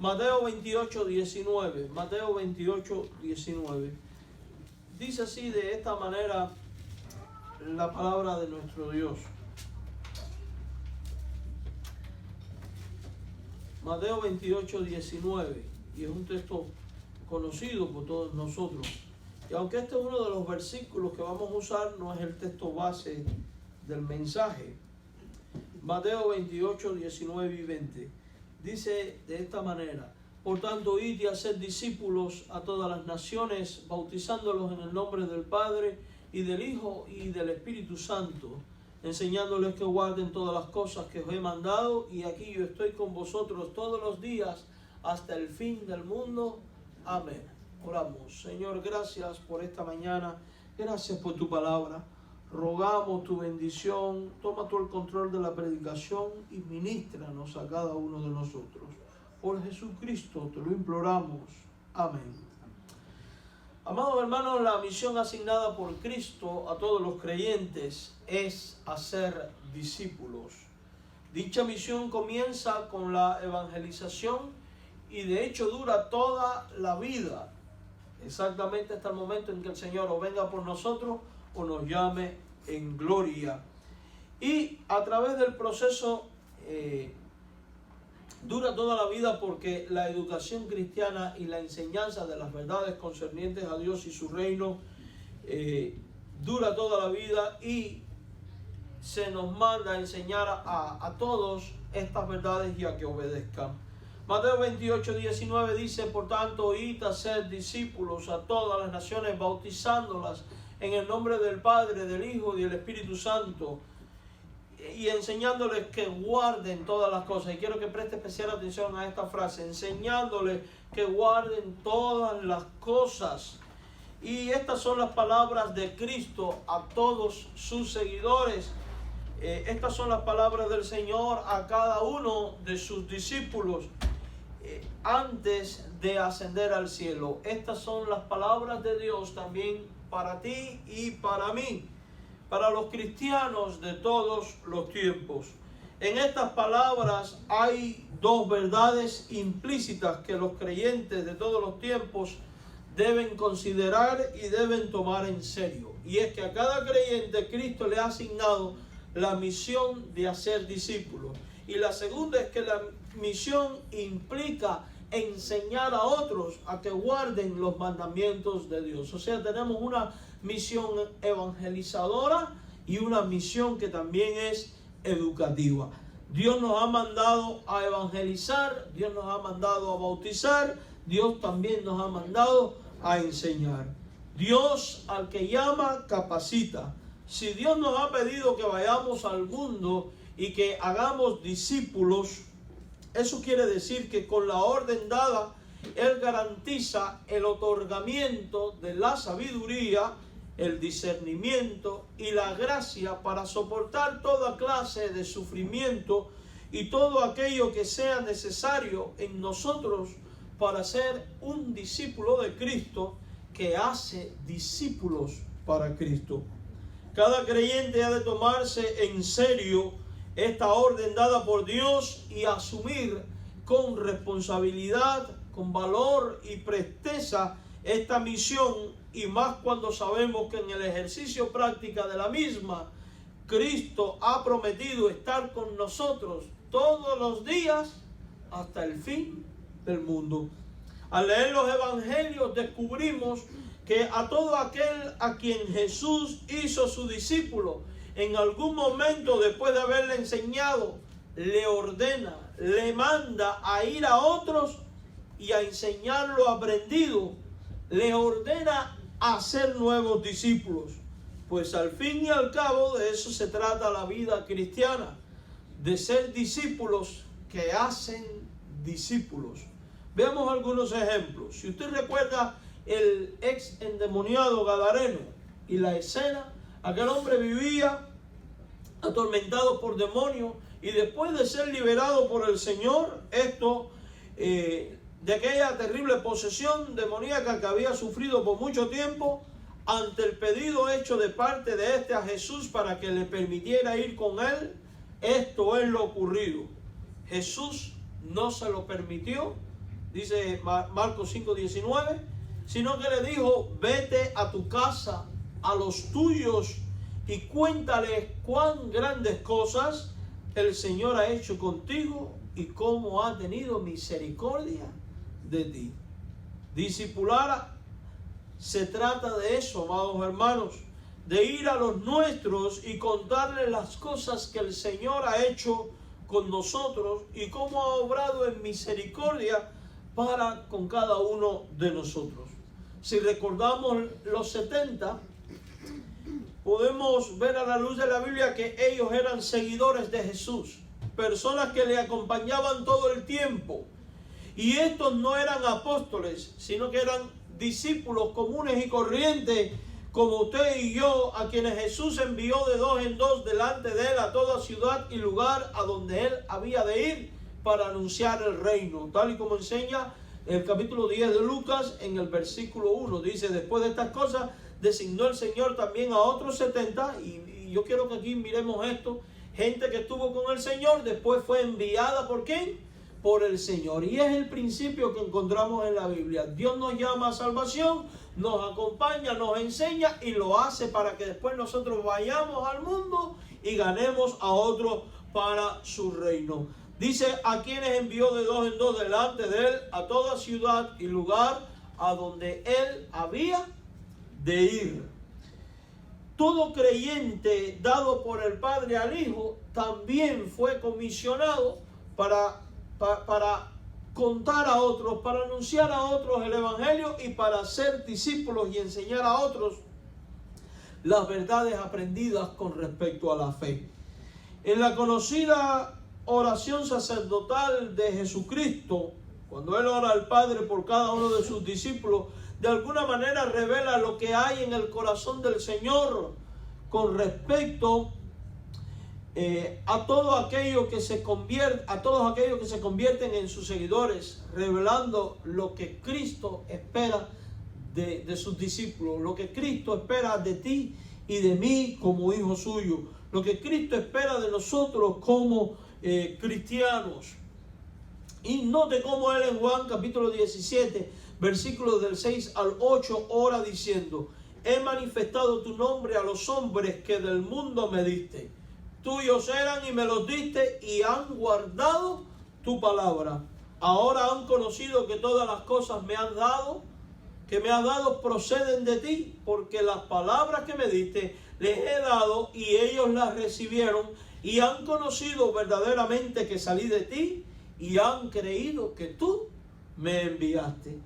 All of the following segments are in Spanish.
Mateo 28, 19. Mateo 28, 19. Dice así de esta manera la palabra de nuestro Dios. Mateo 28, 19. Y es un texto conocido por todos nosotros. Y aunque este es uno de los versículos que vamos a usar, no es el texto base del mensaje. Mateo 28, 19 y 20. Dice de esta manera: por tanto, id y haced discípulos a todas las naciones, bautizándolos en el nombre del Padre, y del Hijo, y del Espíritu Santo, enseñándoles que guarden todas las cosas que os he mandado, y aquí yo estoy con vosotros todos los días, hasta el fin del mundo. Amén. Oramos. Señor, gracias por esta mañana, gracias por tu palabra. Rogamos tu bendición, toma tú el control de la predicación y ministranos a cada uno de nosotros. Por Jesucristo te lo imploramos. Amén. Amados hermanos, la misión asignada por Cristo a todos los creyentes es hacer discípulos. Dicha misión comienza con la evangelización y de hecho dura toda la vida, exactamente hasta el momento en que el Señor o venga por nosotros o nos llame en gloria. Y a través del proceso dura toda la vida porque la educación cristiana y la enseñanza de las verdades concernientes a Dios y su reino dura toda la vida, y se nos manda a enseñar a todos estas verdades y a que obedezcan. Mateo 28, 19 dice: por tanto, id a ser discípulos a todas las naciones, bautizándolas en el nombre del Padre, del Hijo y del Espíritu Santo, y enseñándoles que guarden todas las cosas. Y quiero que preste especial atención a esta frase: enseñándoles que guarden todas las cosas. Y estas son las palabras de Cristo a todos sus seguidores. Estas son las palabras del Señor a cada uno de sus discípulos antes de ascender al cielo. Estas son las palabras de Dios también para ti y para mí, para los cristianos de todos los tiempos. En estas palabras hay dos verdades implícitas que los creyentes de todos los tiempos deben considerar y deben tomar en serio. Y es que a cada creyente Cristo le ha asignado la misión de hacer discípulos. Y la segunda es que la misión implica enseñar a otros a que guarden los mandamientos de Dios. O sea, tenemos una misión evangelizadora y una misión que también es educativa. Dios nos ha mandado a evangelizar, Dios nos ha mandado a bautizar, Dios también nos ha mandado a enseñar. Dios al que llama capacita. Si Dios nos ha pedido que vayamos al mundo y que hagamos discípulos, eso quiere decir que con la orden dada, Él garantiza el otorgamiento de la sabiduría, el discernimiento y la gracia para soportar toda clase de sufrimiento y todo aquello que sea necesario en nosotros para ser un discípulo de Cristo que hace discípulos para Cristo. Cada creyente ha de tomarse en serio esta orden dada por Dios y asumir con responsabilidad, con valor y presteza esta misión, y más cuando sabemos que en el ejercicio práctica de la misma, Cristo ha prometido estar con nosotros todos los días hasta el fin del mundo. Al leer los evangelios descubrimos que a todo aquel a quien Jesús hizo su discípulo, en algún momento después de haberle enseñado, le ordena, le manda a ir a otros y a enseñar lo aprendido, le ordena a ser nuevos discípulos. Pues al fin y al cabo de eso se trata la vida cristiana, de ser discípulos que hacen discípulos. Veamos algunos ejemplos. Si usted recuerda el ex endemoniado gadareno y la escena, aquel hombre vivía atormentado por demonios, y después de ser liberado por el Señor, de aquella terrible posesión demoníaca que había sufrido por mucho tiempo, ante el pedido hecho de parte de a Jesús para que le permitiera ir con él, esto es lo ocurrido. Jesús no se lo permitió dice Marcos 5:19, sino que le dijo: vete a tu casa, a los tuyos, y cuéntales cuán grandes cosas el Señor ha hecho contigo y cómo ha tenido misericordia de ti. Discipular se trata de eso, amados hermanos, de ir a los nuestros y contarles las cosas que el Señor ha hecho con nosotros y cómo ha obrado en misericordia para con cada uno de nosotros. Si recordamos los 70, podemos ver a la luz de la Biblia que ellos eran seguidores de Jesús, personas que le acompañaban todo el tiempo. Y estos no eran apóstoles, sino que eran discípulos comunes y corrientes, como usted y yo, a quienes Jesús envió de dos en dos delante de él a toda ciudad y lugar a donde él había de ir para anunciar el reino. Tal y como enseña el capítulo 10 de Lucas en el versículo 1. Dice: después de estas cosas designó el Señor también a otros 70, y yo quiero que aquí miremos esto. Gente que estuvo con el Señor, después fue enviada ¿por quién? Por el Señor. Y es el principio que encontramos en la Biblia. Dios nos llama a salvación, nos acompaña, nos enseña y lo hace para que después nosotros vayamos al mundo y ganemos a otros para su reino. Dice: a quienes envió de dos en dos delante de él a toda ciudad y lugar a donde él había de ir. Todo creyente dado por el Padre al Hijo también fue comisionado para contar a otros, para anunciar a otros el Evangelio y para ser discípulos y enseñar a otros las verdades aprendidas con respecto a la fe. En la conocida oración sacerdotal de Jesucristo, cuando él ora al Padre por cada uno de sus discípulos, de alguna manera revela lo que hay en el corazón del Señor con respecto a todos aquellos que se convierten en sus seguidores, revelando lo que Cristo espera de sus discípulos, lo que Cristo espera de ti y de mí como hijo suyo, lo que Cristo espera de nosotros como cristianos. Y note cómo él en Juan capítulo 17, versículos del 6 al 8, ora diciendo: he manifestado tu nombre a los hombres que del mundo me diste. Tuyos eran y me los diste y han guardado tu palabra. Ahora han conocido que todas las cosas que me has dado proceden de ti, porque las palabras que me diste les he dado y ellos las recibieron y han conocido verdaderamente que salí de ti y han creído que tú me enviaste.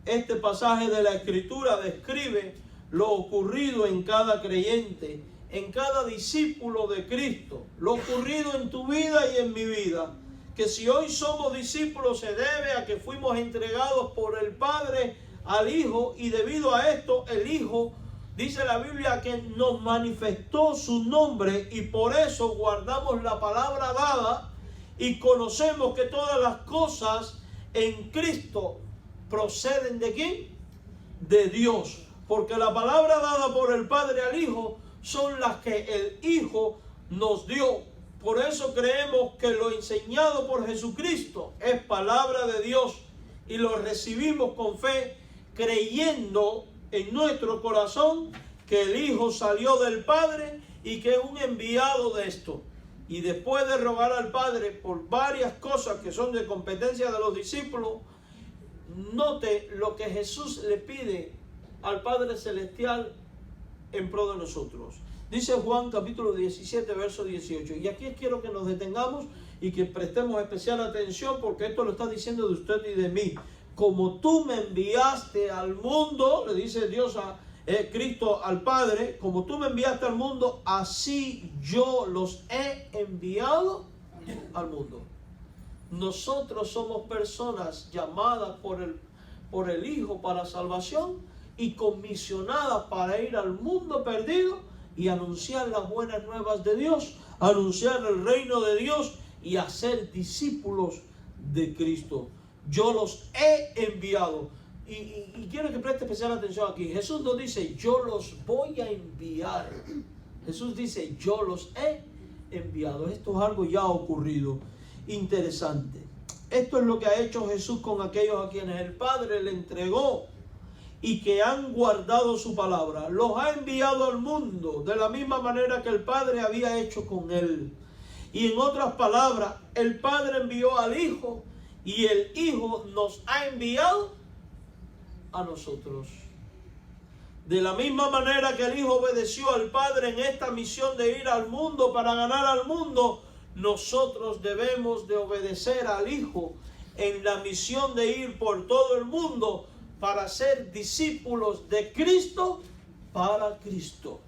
Este pasaje de la Escritura describe lo ocurrido en cada creyente, en cada discípulo de Cristo, lo ocurrido en tu vida y en mi vida, que si hoy somos discípulos se debe a que fuimos entregados por el Padre al Hijo, y debido a esto el Hijo, dice la Biblia, que nos manifestó su nombre, y por eso guardamos la palabra dada y conocemos que todas las cosas en Cristo proceden ¿de quién? De Dios, porque la palabra dada por el Padre al Hijo son las que el Hijo nos dio. Por eso creemos que lo enseñado por Jesucristo es palabra de Dios y lo recibimos con fe, creyendo en nuestro corazón que el Hijo salió del Padre y que es un enviado de esto. Y después de rogar al Padre por varias cosas que son de competencia de los discípulos, note lo que Jesús le pide al Padre Celestial en pro de nosotros. Dice Juan capítulo 17 verso 18, y aquí quiero que nos detengamos y que prestemos especial atención, porque esto lo está diciendo de usted y de mí. Como tú me enviaste al mundo, le dice Dios a Cristo al Padre, como tú me enviaste al mundo, así yo los he enviado al mundo. Nosotros somos personas llamadas por el Hijo para salvación y comisionadas para ir al mundo perdido y anunciar las buenas nuevas de Dios, anunciar el reino de Dios y hacer discípulos de Cristo. Yo los he enviado. Y quiero que preste especial atención aquí. Jesús no dice yo los voy a enviar. Jesús dice yo los he enviado. Esto es algo ya ocurrido. Interesante. Esto es lo que ha hecho Jesús con aquellos a quienes el Padre le entregó y que han guardado su palabra. Los ha enviado al mundo de la misma manera que el Padre había hecho con él. Y en otras palabras, el Padre envió al Hijo y el Hijo nos ha enviado a nosotros. De la misma manera que el Hijo obedeció al Padre en esta misión de ir al mundo para ganar al mundo, nosotros debemos de obedecer al Hijo en la misión de ir por todo el mundo para ser discípulos de Cristo para Cristo.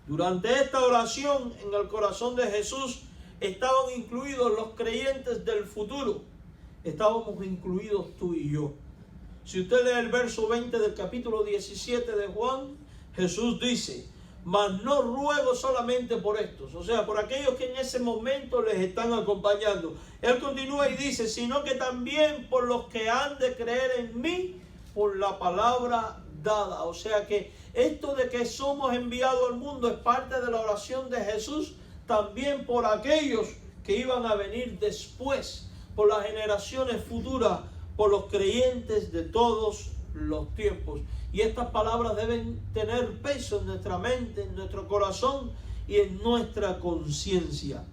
Durante esta oración en el corazón de Jesús estaban incluidos los creyentes del futuro. Estábamos incluidos tú y yo. Si usted lee el verso 20 del capítulo 17 de Juan, Jesús dice: mas no ruego solamente por estos, o sea, por aquellos que en ese momento les están acompañando. Él continúa y dice: sino que también por los que han de creer en mí por la palabra dada. O sea que esto de que somos enviados al mundo es parte de la oración de Jesús, también por aquellos que iban a venir después, por las generaciones futuras, por los creyentes de todos los tiempos. Y estas palabras deben tener peso en nuestra mente, en nuestro corazón y en nuestra conciencia.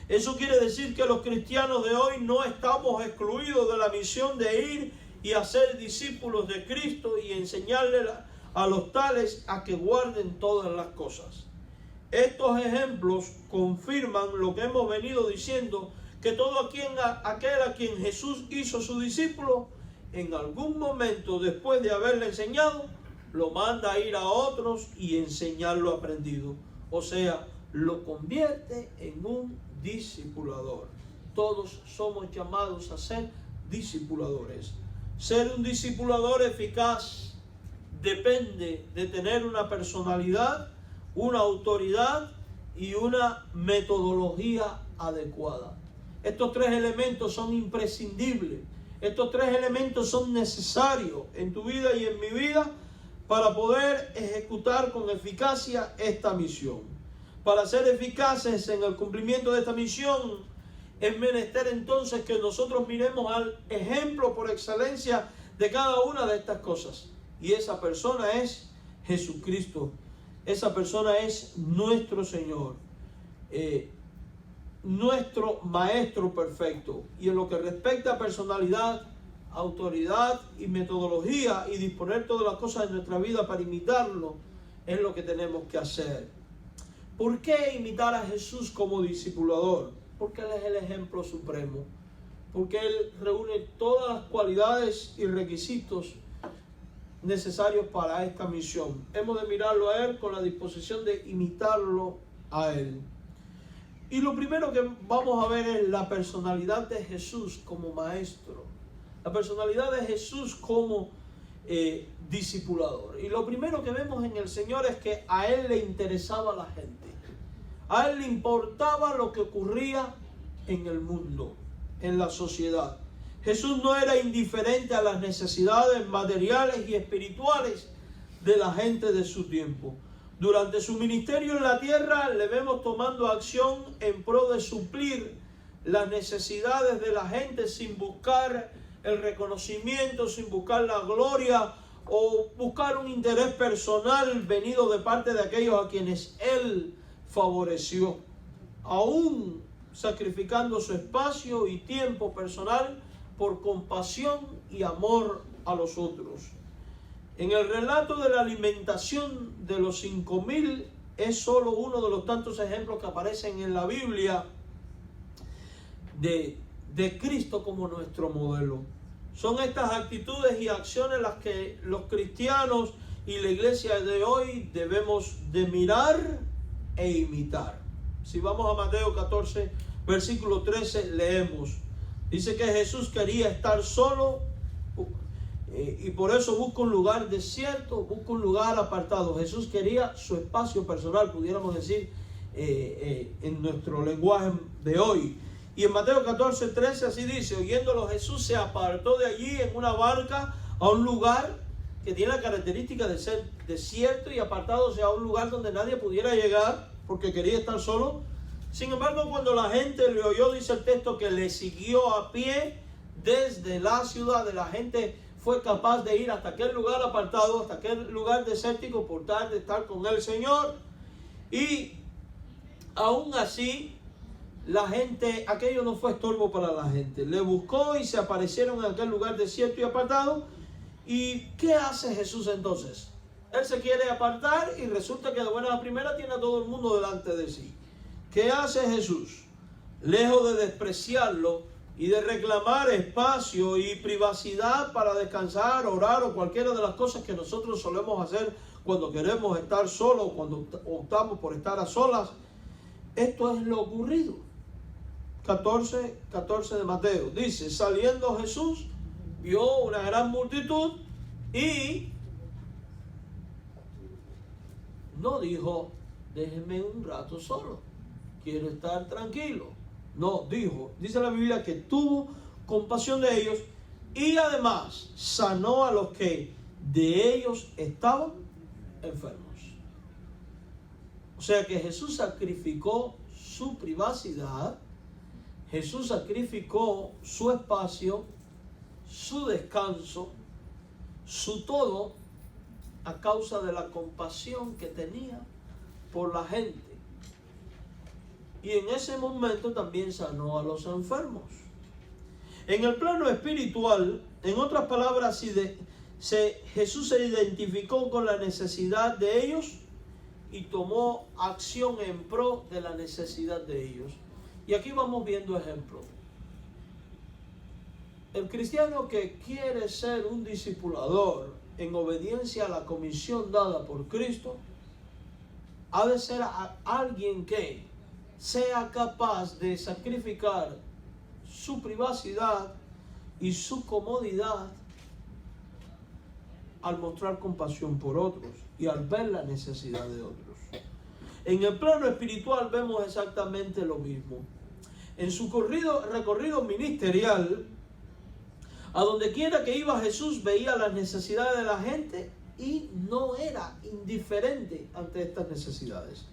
Eso quiere decir que los cristianos de hoy no estamos excluidos de la misión de ir y hacer discípulos de Cristo y enseñarles a los tales a que guarden todas las cosas. Estos ejemplos confirman lo que hemos venido diciendo, que todo aquel a quien Jesús hizo su discípulo, en algún momento después de haberle enseñado, lo manda a ir a otros y enseñar lo aprendido. O sea, lo convierte en un discipulador. Todos somos llamados a ser discipuladores. Ser un discipulador eficaz depende de tener una personalidad, una autoridad y una metodología adecuada. Estos tres elementos son imprescindibles. Estos tres elementos son necesarios en tu vida y en mi vida para poder ejecutar con eficacia esta misión. Para ser eficaces en el cumplimiento de esta misión, es menester entonces que nosotros miremos al ejemplo por excelencia de cada una de estas cosas. Y esa persona es Jesucristo. Esa persona es nuestro Señor. Nuestro Maestro perfecto. Y en lo que respecta a personalidad, autoridad y metodología y disponer todas las cosas de nuestra vida para imitarlo, es lo que tenemos que hacer. ¿Por qué imitar a Jesús como discipulador? Porque Él es el ejemplo supremo. Porque Él reúne todas las cualidades y requisitos necesarios para esta misión. Hemos de mirarlo a Él con la disposición de imitarlo a Él. Y lo primero que vamos a ver es la personalidad de Jesús como maestro. La personalidad de Jesús como discipulador. Y lo primero que vemos en el Señor es que a Él le interesaba la gente. A Él le importaba lo que ocurría en el mundo, en la sociedad. Jesús no era indiferente a las necesidades materiales y espirituales de la gente de su tiempo. Durante su ministerio en la tierra le vemos tomando acción en pro de suplir las necesidades de la gente sin buscar el reconocimiento, sin buscar la gloria o buscar un interés personal venido de parte de aquellos a quienes Él favoreció, aún sacrificando su espacio y tiempo personal por compasión y amor a los otros. En el relato de la alimentación de los 5,000 es solo uno de los tantos ejemplos que aparecen en la Biblia de Cristo como nuestro modelo. Son estas actitudes y acciones las que los cristianos y la iglesia de hoy debemos de mirar e imitar. Si vamos a Mateo 14, versículo 13, leemos. Dice que Jesús quería estar solo y por eso busca un lugar desierto, busca un lugar apartado. Jesús quería su espacio personal, pudiéramos decir en nuestro lenguaje de hoy. Y en Mateo 14, 13 así dice: oyéndolo Jesús se apartó de allí en una barca a un lugar que tiene la característica de ser desierto y apartado, o sea, un lugar donde nadie pudiera llegar porque quería estar solo. Sin embargo, cuando la gente le oyó, dice el texto, que le siguió a pie desde la ciudad, la gente fue capaz de ir hasta aquel lugar apartado, hasta aquel lugar desértico, por tal de estar con el Señor. Y aún así, la gente, aquello no fue estorbo para la gente. Le buscó y se aparecieron en aquel lugar desierto y apartado. ¿Y qué hace Jesús entonces? Él se quiere apartar y resulta que de buena a primera tiene a todo el mundo delante de sí. ¿Qué hace Jesús? Lejos de despreciarlo y de reclamar espacio y privacidad para descansar, orar o cualquiera de las cosas que nosotros solemos hacer cuando queremos estar solos, cuando optamos por estar a solas, esto es lo ocurrido. 14 de Mateo. Dice, saliendo Jesús, vio una gran multitud y no dijo, déjenme un rato solo, quiero estar tranquilo. No, dijo, dice la Biblia que tuvo compasión de ellos y además sanó a los que de ellos estaban enfermos. O sea que Jesús sacrificó su privacidad, Jesús sacrificó su espacio, su descanso, su todo, a causa de la compasión que tenía por la gente. Y en ese momento también sanó a los enfermos. En el plano espiritual, en otras palabras, Jesús se identificó con la necesidad de ellos y tomó acción en pro de la necesidad de ellos. Y aquí vamos viendo ejemplos. El cristiano que quiere ser un discipulador en obediencia a la comisión dada por Cristo, ha de ser alguien que sea capaz de sacrificar su privacidad y su comodidad al mostrar compasión por otros y al ver la necesidad de otros. En el plano espiritual vemos exactamente lo mismo. En su recorrido ministerial, a donde quiera que iba Jesús veía las necesidades de la gente y no era indiferente ante estas necesidades.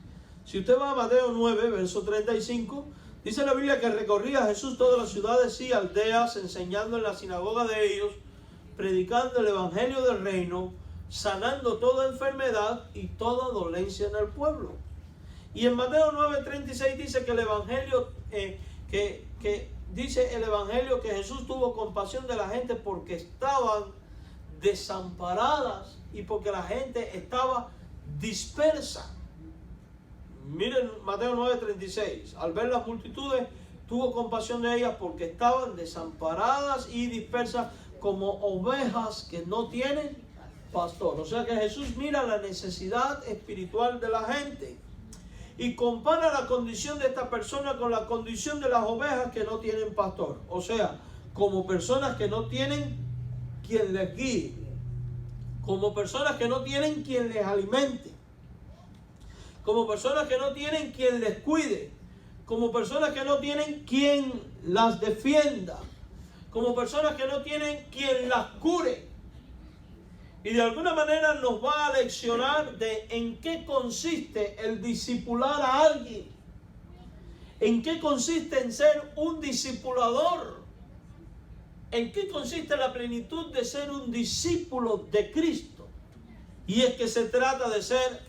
Si usted va a Mateo 9, verso 35, dice la Biblia que recorría Jesús todas las ciudades y aldeas, enseñando en la sinagoga de ellos, predicando el evangelio del reino, sanando toda enfermedad y toda dolencia en el pueblo. Y en Mateo 9, 36 dice que el evangelio, dice el evangelio que Jesús tuvo compasión de la gente porque estaban desamparadas y porque la gente estaba dispersa. Miren Mateo 9:36, al ver las multitudes tuvo compasión de ellas porque estaban desamparadas y dispersas como ovejas que no tienen pastor. O sea que Jesús mira la necesidad espiritual de la gente y compara la condición de esta persona con la condición de las ovejas que no tienen pastor. O sea, como personas que no tienen quien les guíe, como personas que no tienen quien les alimente, como personas que no tienen quien les cuide, como personas que no tienen quien las defienda, como personas que no tienen quien las cure. Y de alguna manera nos va a leccionar de en qué consiste el discipular a alguien, en qué consiste en ser un discipulador, en qué consiste la plenitud de ser un discípulo de Cristo. Y es que se trata de ser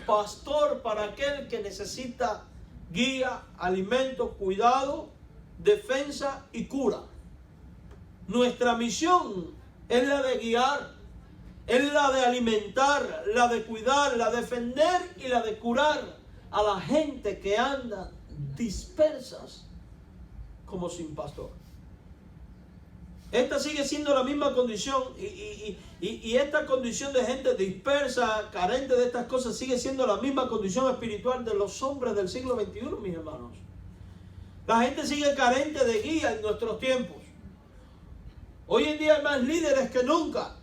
pastor para aquel que necesita guía, alimento, cuidado, defensa y cura. Nuestra misión es la de guiar, es la de alimentar, la de cuidar, la de defender y la de curar a la gente que anda dispersas como sin pastor. Esta sigue siendo la misma condición y esta condición de gente dispersa, carente de estas cosas, sigue siendo la misma condición espiritual de los hombres del siglo XXI, mis hermanos. La gente sigue carente de guía en nuestros tiempos. Hoy en día hay más líderes que nunca,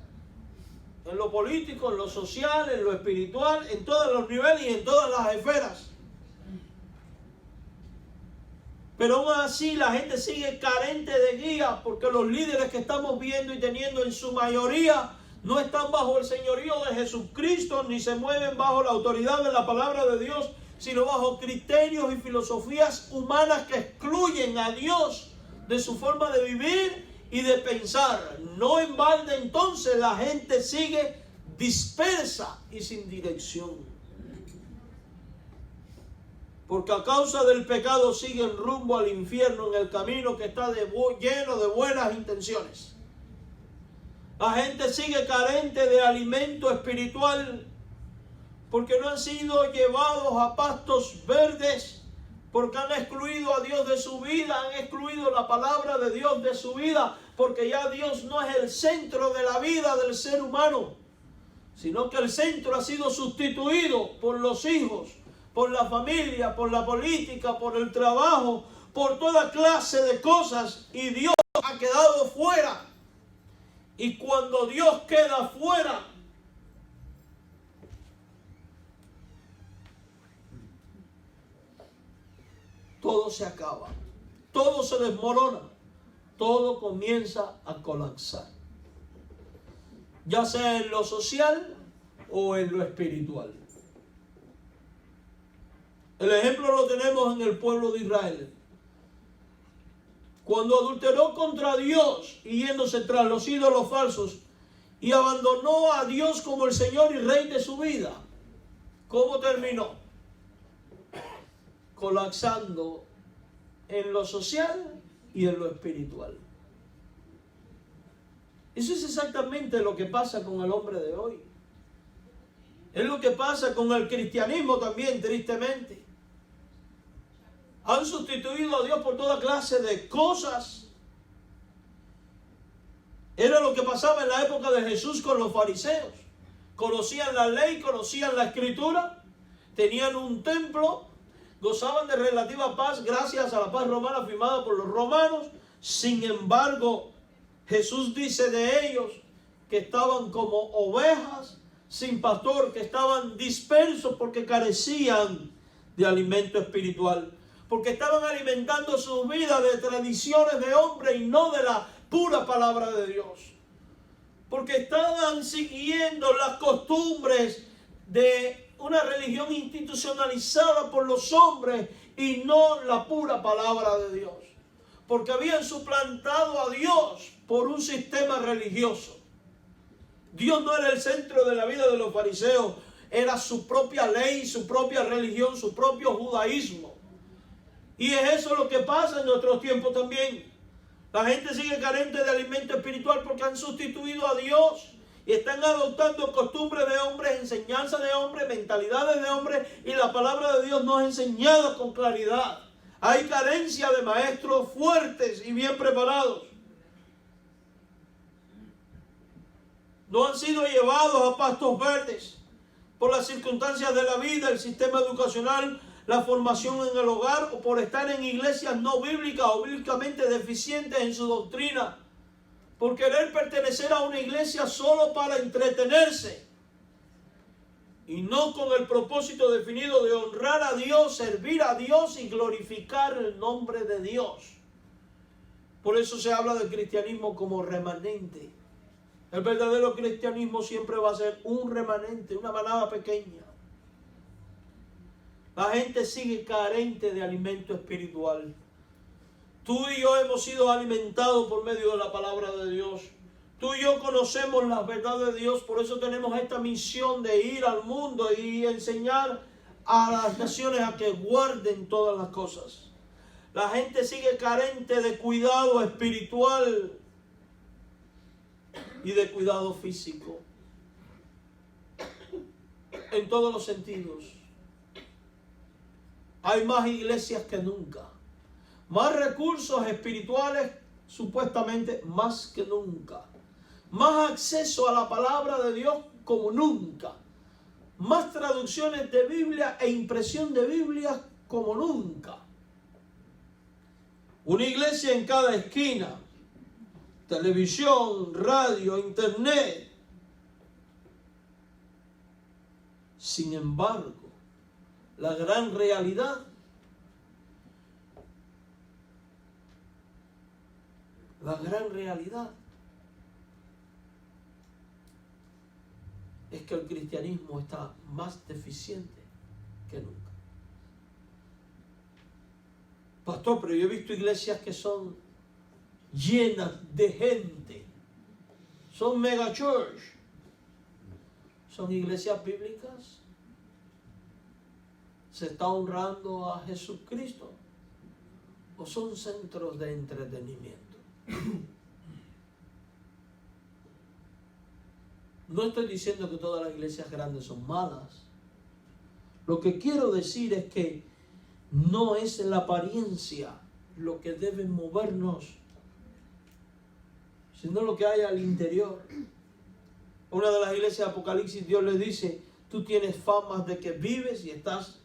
en lo político, en lo social, en lo espiritual, en todos los niveles y en todas las esferas. Pero aún así la gente sigue carente de guía porque los líderes que estamos viendo y teniendo en su mayoría no están bajo el señorío de Jesucristo ni se mueven bajo la autoridad de la palabra de Dios, sino bajo criterios y filosofías humanas que excluyen a Dios de su forma de vivir y de pensar. No en balde entonces la gente sigue dispersa y sin dirección, porque a causa del pecado siguen rumbo al infierno en el camino que está lleno de buenas intenciones. La gente sigue carente de alimento espiritual porque no han sido llevados a pastos verdes, porque han excluido a Dios de su vida, han excluido la palabra de Dios de su vida, porque ya Dios no es el centro de la vida del ser humano, sino que el centro ha sido sustituido por los hijos, por la familia, por la política, por el trabajo, por toda clase de cosas, y Dios ha quedado fuera. Y cuando Dios queda fuera, todo se acaba, todo se desmorona, todo comienza a colapsar, ya sea en lo social o en lo espiritual. El ejemplo lo tenemos en el pueblo de Israel. Cuando adulteró contra Dios y yéndose tras los ídolos falsos y abandonó a Dios como el Señor y Rey de su vida, ¿cómo terminó? Colapsando en lo social y en lo espiritual. Eso es exactamente lo que pasa con el hombre de hoy. Es lo que pasa con el cristianismo también, tristemente. Han sustituido a Dios por toda clase de cosas. Era lo que pasaba en la época de Jesús con los fariseos. Conocían la ley, conocían la escritura, tenían un templo, gozaban de relativa paz gracias a la paz romana firmada por los romanos. Sin embargo, Jesús dice de ellos que estaban como ovejas sin pastor, que estaban dispersos porque carecían de alimento espiritual, porque estaban alimentando sus vidas de tradiciones de hombre y no de la pura palabra de Dios, porque estaban siguiendo las costumbres de una religión institucionalizada por los hombres y no la pura palabra de Dios, porque habían suplantado a Dios por un sistema religioso. Dios no era el centro de la vida de los fariseos, era su propia ley, su propia religión, su propio judaísmo. Y es eso lo que pasa en nuestros tiempos también. La gente sigue carente de alimento espiritual porque han sustituido a Dios y están adoptando costumbres de hombres, enseñanza de hombres, mentalidades de hombres, y la palabra de Dios no es enseñada con claridad. Hay carencia de maestros fuertes y bien preparados. No han sido llevados a pastos verdes por las circunstancias de la vida, el sistema educacional, la formación en el hogar, o por estar en iglesias no bíblicas o bíblicamente deficientes en su doctrina, por querer pertenecer a una iglesia solo para entretenerse y no con el propósito definido de honrar a Dios, servir a Dios y glorificar el nombre de Dios. Por eso se habla del cristianismo como remanente. El verdadero cristianismo siempre va a ser un remanente, una manada pequeña. La gente sigue carente de alimento espiritual. Tú y yo hemos sido alimentados por medio de la palabra de Dios. Tú y yo conocemos la verdad de Dios, por eso tenemos esta misión de ir al mundo y enseñar a las naciones a que guarden todas las cosas. La gente sigue carente de cuidado espiritual y de cuidado físico, en todos los sentidos. Hay más iglesias que nunca, más recursos espirituales, supuestamente más que nunca, más acceso a la palabra de Dios como nunca, más traducciones de Biblia e impresión de Biblia como nunca. Una iglesia en cada esquina, televisión, radio, internet. Sin embargo, la gran realidad es que el cristianismo está más deficiente que nunca. Pastor, pero yo he visto iglesias que son llenas de gente. Son mega church. ¿Son iglesias bíblicas? ¿Se está honrando a Jesucristo? ¿O son centros de entretenimiento? No estoy diciendo que todas las iglesias grandes son malas. Lo que quiero decir es que no es la apariencia lo que debe movernos, sino lo que hay al interior. Una de las iglesias de Apocalipsis, Dios le dice, tú tienes fama de que vives y estás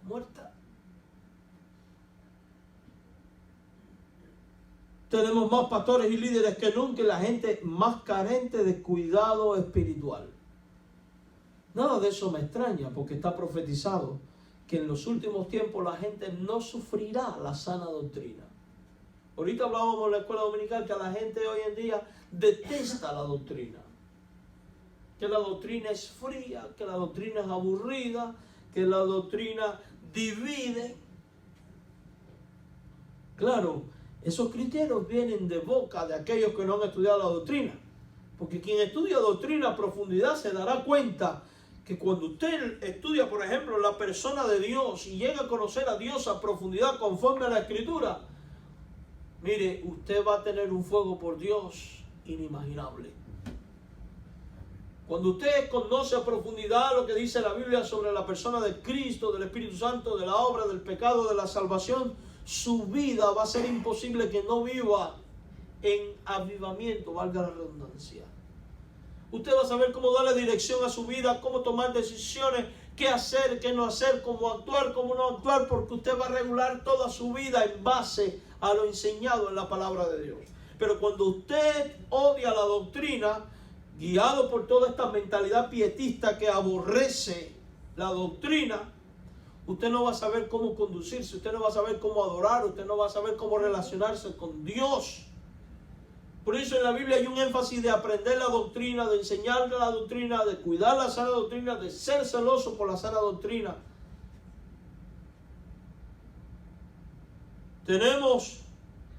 muerta. Tenemos más pastores y líderes que nunca y la gente más carente de cuidado espiritual. Nada de eso me extraña porque está profetizado que en los últimos tiempos la gente no sufrirá la sana doctrina. Ahorita hablábamos en la escuela dominical que a la gente hoy en día detesta la doctrina. Que la doctrina es fría, que la doctrina es aburrida, que la doctrina divide. Claro, esos criterios vienen de boca de aquellos que no han estudiado la doctrina. Porque quien estudia doctrina a profundidad se dará cuenta que cuando usted estudia, por ejemplo, la persona de Dios y llega a conocer a Dios a profundidad conforme a la Escritura, mire, usted va a tener un fuego por Dios inimaginable. Cuando usted conoce a profundidad lo que dice la Biblia sobre la persona de Cristo, del Espíritu Santo, de la obra, del pecado, de la salvación, su vida va a ser imposible que no viva en avivamiento, valga la redundancia. Usted va a saber cómo darle dirección a su vida, cómo tomar decisiones, qué hacer, qué no hacer, cómo actuar, cómo no actuar, porque usted va a regular toda su vida en base a lo enseñado en la palabra de Dios. Pero cuando usted odia la doctrina, guiado por toda esta mentalidad pietista que aborrece la doctrina, usted no va a saber cómo conducirse, usted no va a saber cómo adorar, usted no va a saber cómo relacionarse con Dios. Por eso en la Biblia hay un énfasis de aprender la doctrina, de enseñar la doctrina, de cuidar la sana doctrina, de ser celoso por la sana doctrina. Tenemos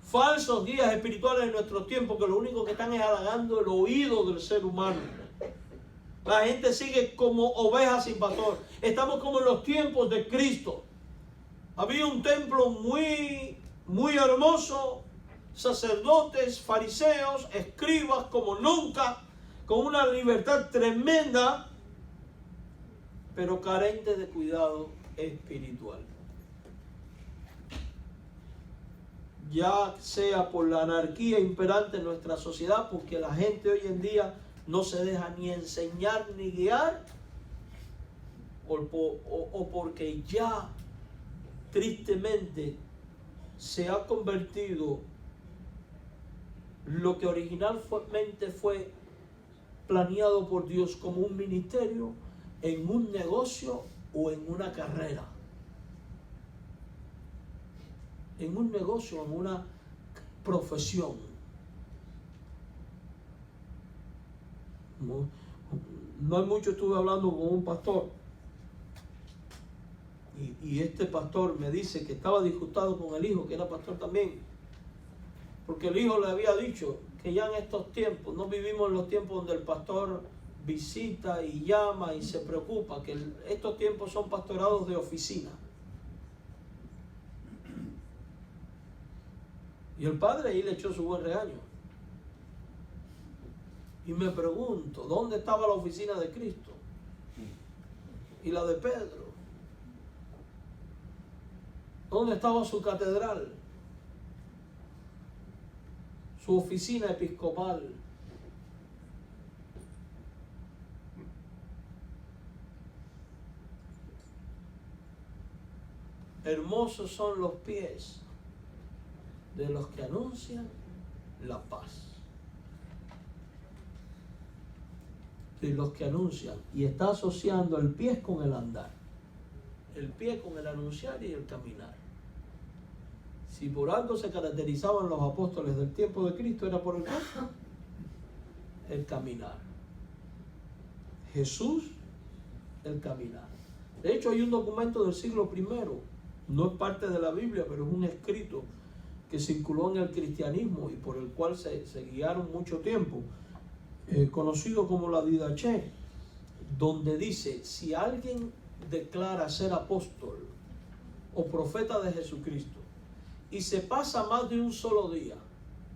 falsos guías espirituales en nuestros tiempos que lo único que están es halagando el oído del ser humano. La gente sigue como ovejas sin pastor. Estamos como en los tiempos de Cristo. Había un templo muy hermoso, sacerdotes, fariseos, escribas como nunca, con una libertad tremenda, pero carente de cuidado espiritual. Ya sea por la anarquía imperante en nuestra sociedad, porque la gente hoy en día no se deja ni enseñar ni guiar, o porque ya tristemente se ha convertido lo que originalmente fue planeado por Dios como un ministerio en un negocio o en una carrera. En un negocio, en una profesión. No hay mucho estuve hablando con un pastor y este pastor me dice que estaba disgustado con el hijo, que era pastor también, porque el hijo le había dicho que ya en estos tiempos, no vivimos en los tiempos donde el pastor visita y llama y se preocupa, que estos tiempos son pastorados de oficina. Y el padre ahí le echó su buen regaño. Y me pregunto, ¿dónde estaba la oficina de Cristo? Y la de Pedro. ¿Dónde estaba su catedral? Su oficina episcopal. Hermosos son los pies de los que anuncian la paz. De los que anuncian. Y está asociando el pie con el andar. El pie con el anunciar y el caminar. Si por algo se caracterizaban los apóstoles del tiempo de Cristo, era por el caminar. Jesús, el caminar. De hecho, hay un documento del siglo I No es parte de la Biblia, pero es un escrito que circuló en el cristianismo y por el cual se guiaron mucho tiempo, conocido como la Didache, donde dice: si alguien declara ser apóstol o profeta de Jesucristo y se pasa más de un solo día,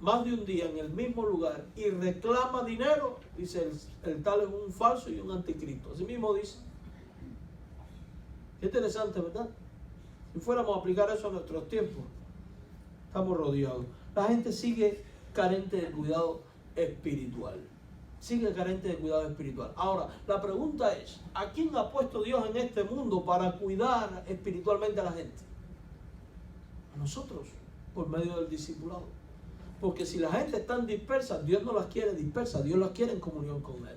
más de un día en el mismo lugar y reclama dinero, dice el tal es un falso y un anticristo. Así mismo dice. Qué interesante, ¿verdad? Si fuéramos a aplicar eso a nuestros tiempos, estamos rodeados. La gente sigue carente de cuidado espiritual. Sigue carente de cuidado espiritual. Ahora, la pregunta es: ¿a quién ha puesto Dios en este mundo para cuidar espiritualmente a la gente? A nosotros, por medio del discipulado. Porque si la gente está dispersa, Dios no las quiere dispersas, Dios las quiere en comunión con Él.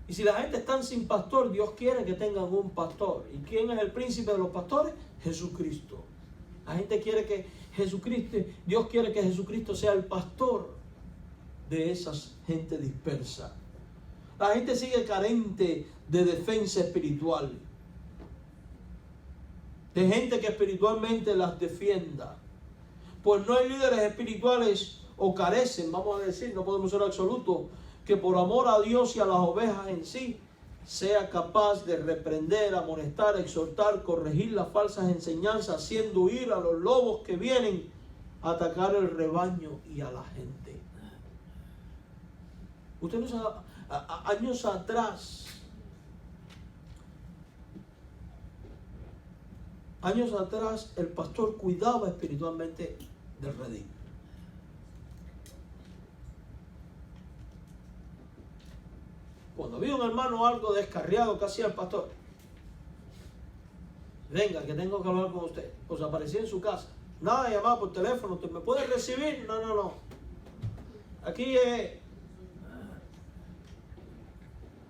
Y si la gente está sin pastor, Dios quiere que tengan un pastor. ¿Y quién es el príncipe de los pastores? Jesucristo. La gente quiere que Jesucristo, Dios quiere que Jesucristo sea el pastor de esa gente dispersa. La gente sigue carente de defensa espiritual, de gente que espiritualmente las defienda. Pues no hay líderes espirituales, o carecen, vamos a decir, no podemos ser absolutos, que por amor a Dios y a las ovejas en sí, sea capaz de reprender, amonestar, exhortar, corregir las falsas enseñanzas, haciendo huir a los lobos que vienen a atacar el rebaño y a la gente. Ustedes saben, años atrás, el pastor cuidaba espiritualmente del redil. Cuando había un hermano algo descarriado, ¿qué hacía el pastor? Venga, que tengo que hablar con usted. Pues aparecía en su casa. Nada de llamar por teléfono. ¿Usted me puede recibir? No. Aquí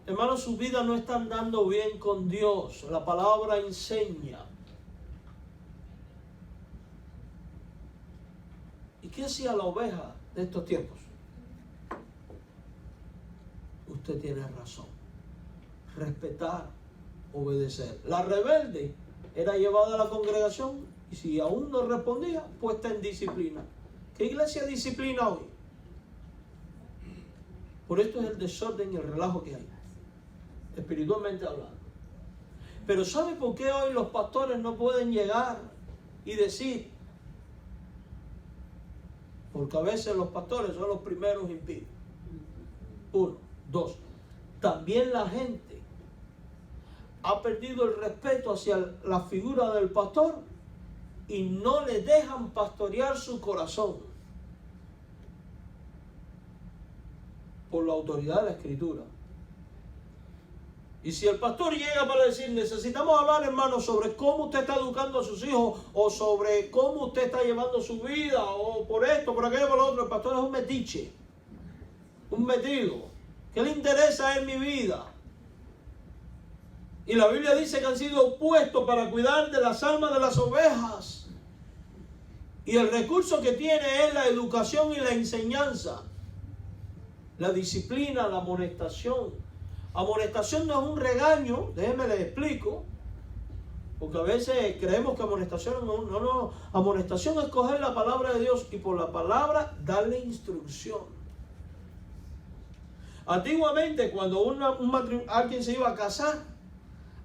hermanos, su vida no está andando bien con Dios. La palabra enseña. ¿Y qué hacía la oveja de estos tiempos? Usted tiene razón. Respetar, obedecer. La rebelde era llevada a la congregación y si aún no respondía, puesta en disciplina. ¿Qué iglesia disciplina hoy? Por esto es el desorden y el relajo que hay, espiritualmente hablando. Pero ¿sabe por qué hoy los pastores no pueden llegar y decir? Porque a veces los pastores son los primeros impíos. 1. 2. También la gente ha perdido el respeto hacia la figura del pastor y no le dejan pastorear su corazón por la autoridad de la Escritura. Y si el pastor llega para decir: necesitamos hablar, hermano, sobre cómo usted está educando a sus hijos, o sobre cómo usted está llevando su vida, o por esto, por aquello, por lo otro, el pastor es un metiche, un metido. ¿Qué le interesa en mi vida? Y la Biblia dice que han sido puestos para cuidar de las almas de las ovejas. Y el recurso que tiene es la educación y la enseñanza. La disciplina, la amonestación. Amonestación no es un regaño, déjenme les explico. Porque a veces creemos que amonestación no. Amonestación es coger la palabra de Dios y por la palabra darle instrucción. Antiguamente, cuando alguien se iba a casar,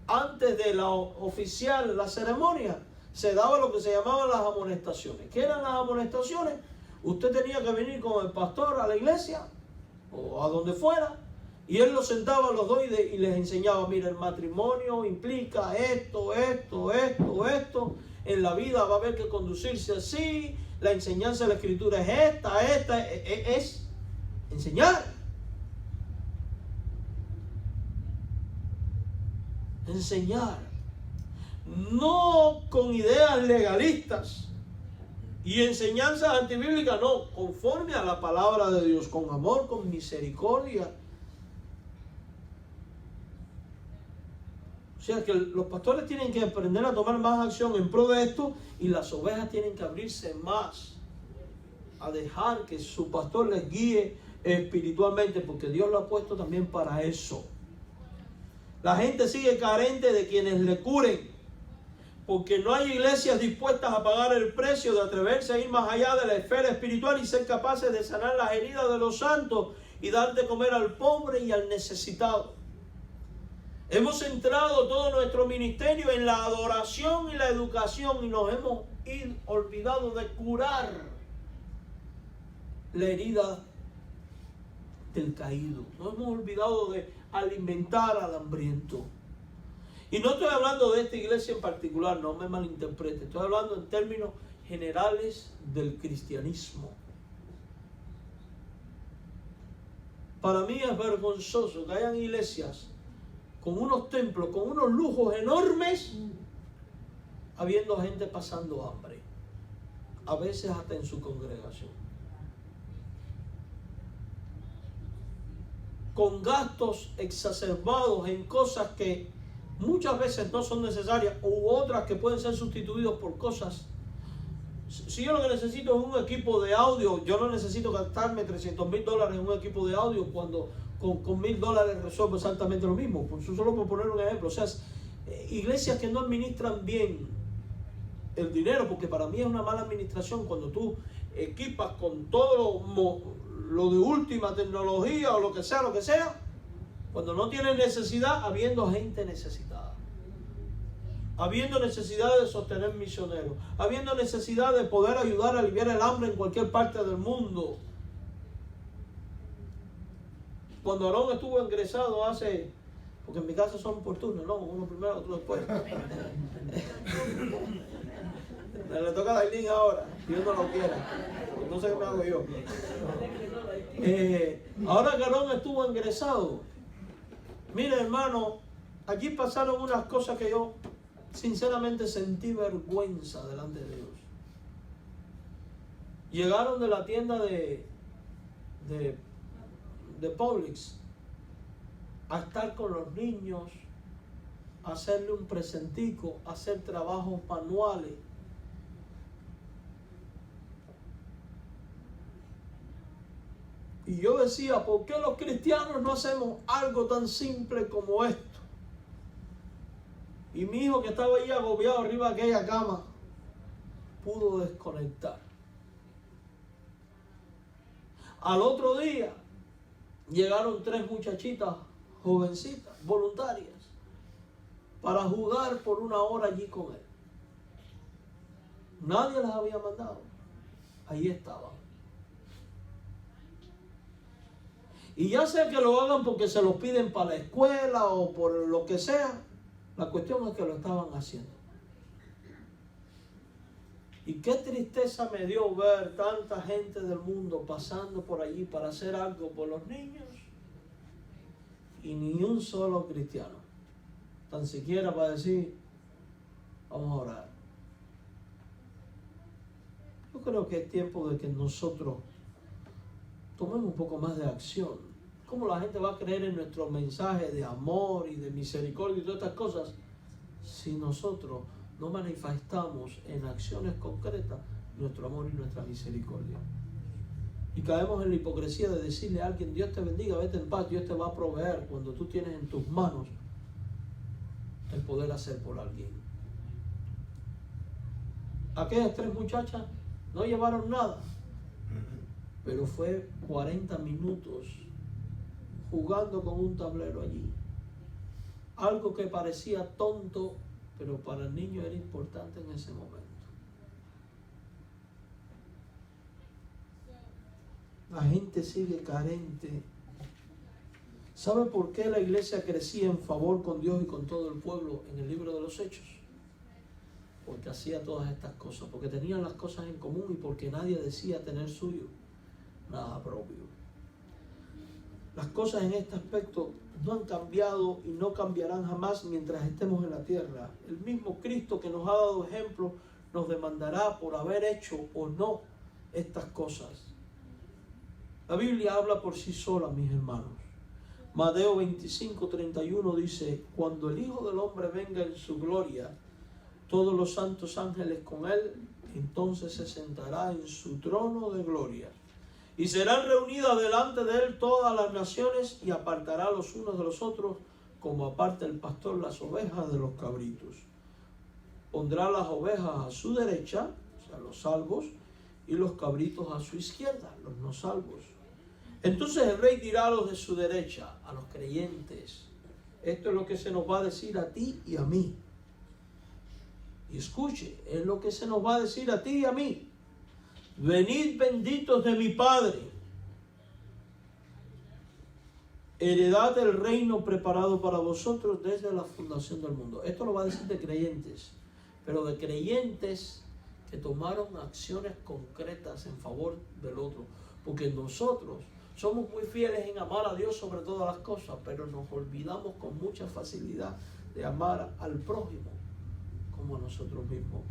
antes de la oficial, la ceremonia, se daba lo que se llamaban las amonestaciones. ¿Qué eran las amonestaciones? Usted tenía que venir con el pastor a la iglesia o a donde fuera, y él los sentaba a los dos y les enseñaba: mira, el matrimonio implica esto. En la vida va a haber que conducirse así. La enseñanza de la Escritura es esta, es enseñar. Enseñar, no con ideas legalistas y enseñanzas antibíblicas, no, conforme a la palabra de Dios, con amor, con misericordia. O sea que los pastores tienen que aprender a tomar más acción en pro de esto, y las ovejas tienen que abrirse más a dejar que su pastor les guíe espiritualmente, porque Dios lo ha puesto también para eso. La gente sigue carente de quienes le curen, Porque no hay iglesias dispuestas a pagar el precio de atreverse a ir más allá de la esfera espiritual y ser capaces de sanar las heridas de los santos y dar de comer al pobre y al necesitado. Hemos centrado todo nuestro ministerio en la adoración y la educación y nos hemos olvidado de curar la herida del caído. Nos hemos olvidado de alimentar al hambriento. Y no estoy hablando de esta iglesia en particular, no me malinterprete. Estoy hablando en términos generales del cristianismo. Para mí es vergonzoso que hayan iglesias con unos templos, con unos lujos enormes, habiendo gente pasando hambre. A veces hasta en su congregación. Con gastos exacerbados en cosas que muchas veces no son necesarias, u otras que pueden ser sustituidas por cosas. Si yo lo que necesito es un equipo de audio, yo no necesito gastarme $300,000 en un equipo de audio cuando con $1,000 resuelvo exactamente lo mismo. Solo por poner un ejemplo. O sea, iglesias que no administran bien el dinero, porque para mí es una mala administración cuando tú equipas con todo lo de última tecnología o lo que sea, cuando no tienes necesidad, habiendo gente necesitada, habiendo necesidad de sostener misioneros, habiendo necesidad de poder ayudar a aliviar el hambre en cualquier parte del mundo. Cuando Aarón estuvo ingresado porque en mi casa son por turno, no, uno primero, otro después. Le toca a Dailín ahora, Dios no lo quiera. No sé qué me hago yo. Ahora que Aarón estuvo ingresado, mire hermano, allí pasaron unas cosas que yo sinceramente sentí vergüenza delante de Dios. Llegaron de la tienda de Publix a estar con los niños, a hacerle un presentico, a hacer trabajos manuales. Y yo decía, ¿por qué los cristianos no hacemos algo tan simple como esto? Y mi hijo, que estaba ahí agobiado arriba de aquella cama, pudo desconectar. Al otro día llegaron 3 muchachitas jovencitas, voluntarias, para jugar por 1 hora allí con él. Nadie las había mandado. Ahí estaban. Y ya sea que lo hagan porque se lo piden para la escuela o por lo que sea, la cuestión es que lo estaban haciendo. Y qué tristeza me dio ver tanta gente del mundo pasando por allí para hacer algo por los niños y ni un solo cristiano, tan siquiera para decir, vamos a orar. Yo creo que es tiempo de que nosotros tomemos un poco más de acción. ¿Cómo la gente va a creer en nuestro mensaje de amor y de misericordia y todas estas cosas si nosotros no manifestamos en acciones concretas nuestro amor y nuestra misericordia? Y caemos en la hipocresía de decirle a alguien, Dios te bendiga, vete en paz, Dios te va a proveer, cuando tú tienes en tus manos el poder hacer por alguien. Aquellas 3 muchachas no llevaron nada, pero fue 40 minutos jugando con un tablero allí. Algo que parecía tonto, pero para el niño era importante en ese momento. La gente sigue carente. ¿Sabe por qué la iglesia crecía en favor con Dios y con todo el pueblo en el libro de los Hechos? Porque hacía todas estas cosas, porque tenían las cosas en común y porque nadie decía tener suyo nada propio. Las cosas en este aspecto no han cambiado y no cambiarán jamás mientras estemos en la tierra. El mismo Cristo que nos ha dado ejemplo nos demandará por haber hecho o no estas cosas. La Biblia habla por sí sola, mis hermanos. Mateo 25:31 dice, cuando el Hijo del Hombre venga en su gloria, todos los santos ángeles con él, entonces se sentará en su trono de gloria. Y serán reunidas delante de él todas las naciones y apartará los unos de los otros, como aparta el pastor las ovejas de los cabritos. Pondrá las ovejas a su derecha, o sea, los salvos, y los cabritos a su izquierda, los no salvos. Entonces el rey dirá a los de su derecha, a los creyentes: esto es lo que se nos va a decir a ti y a mí. Y escuche, es lo que se nos va a decir a ti y a mí. Venid benditos de mi Padre, heredad el reino preparado para vosotros desde la fundación del mundo. Esto lo va a decir de creyentes, pero de creyentes que tomaron acciones concretas en favor del otro. Porque nosotros somos muy fieles en amar a Dios sobre todas las cosas, pero nos olvidamos con mucha facilidad de amar al prójimo como a nosotros mismos.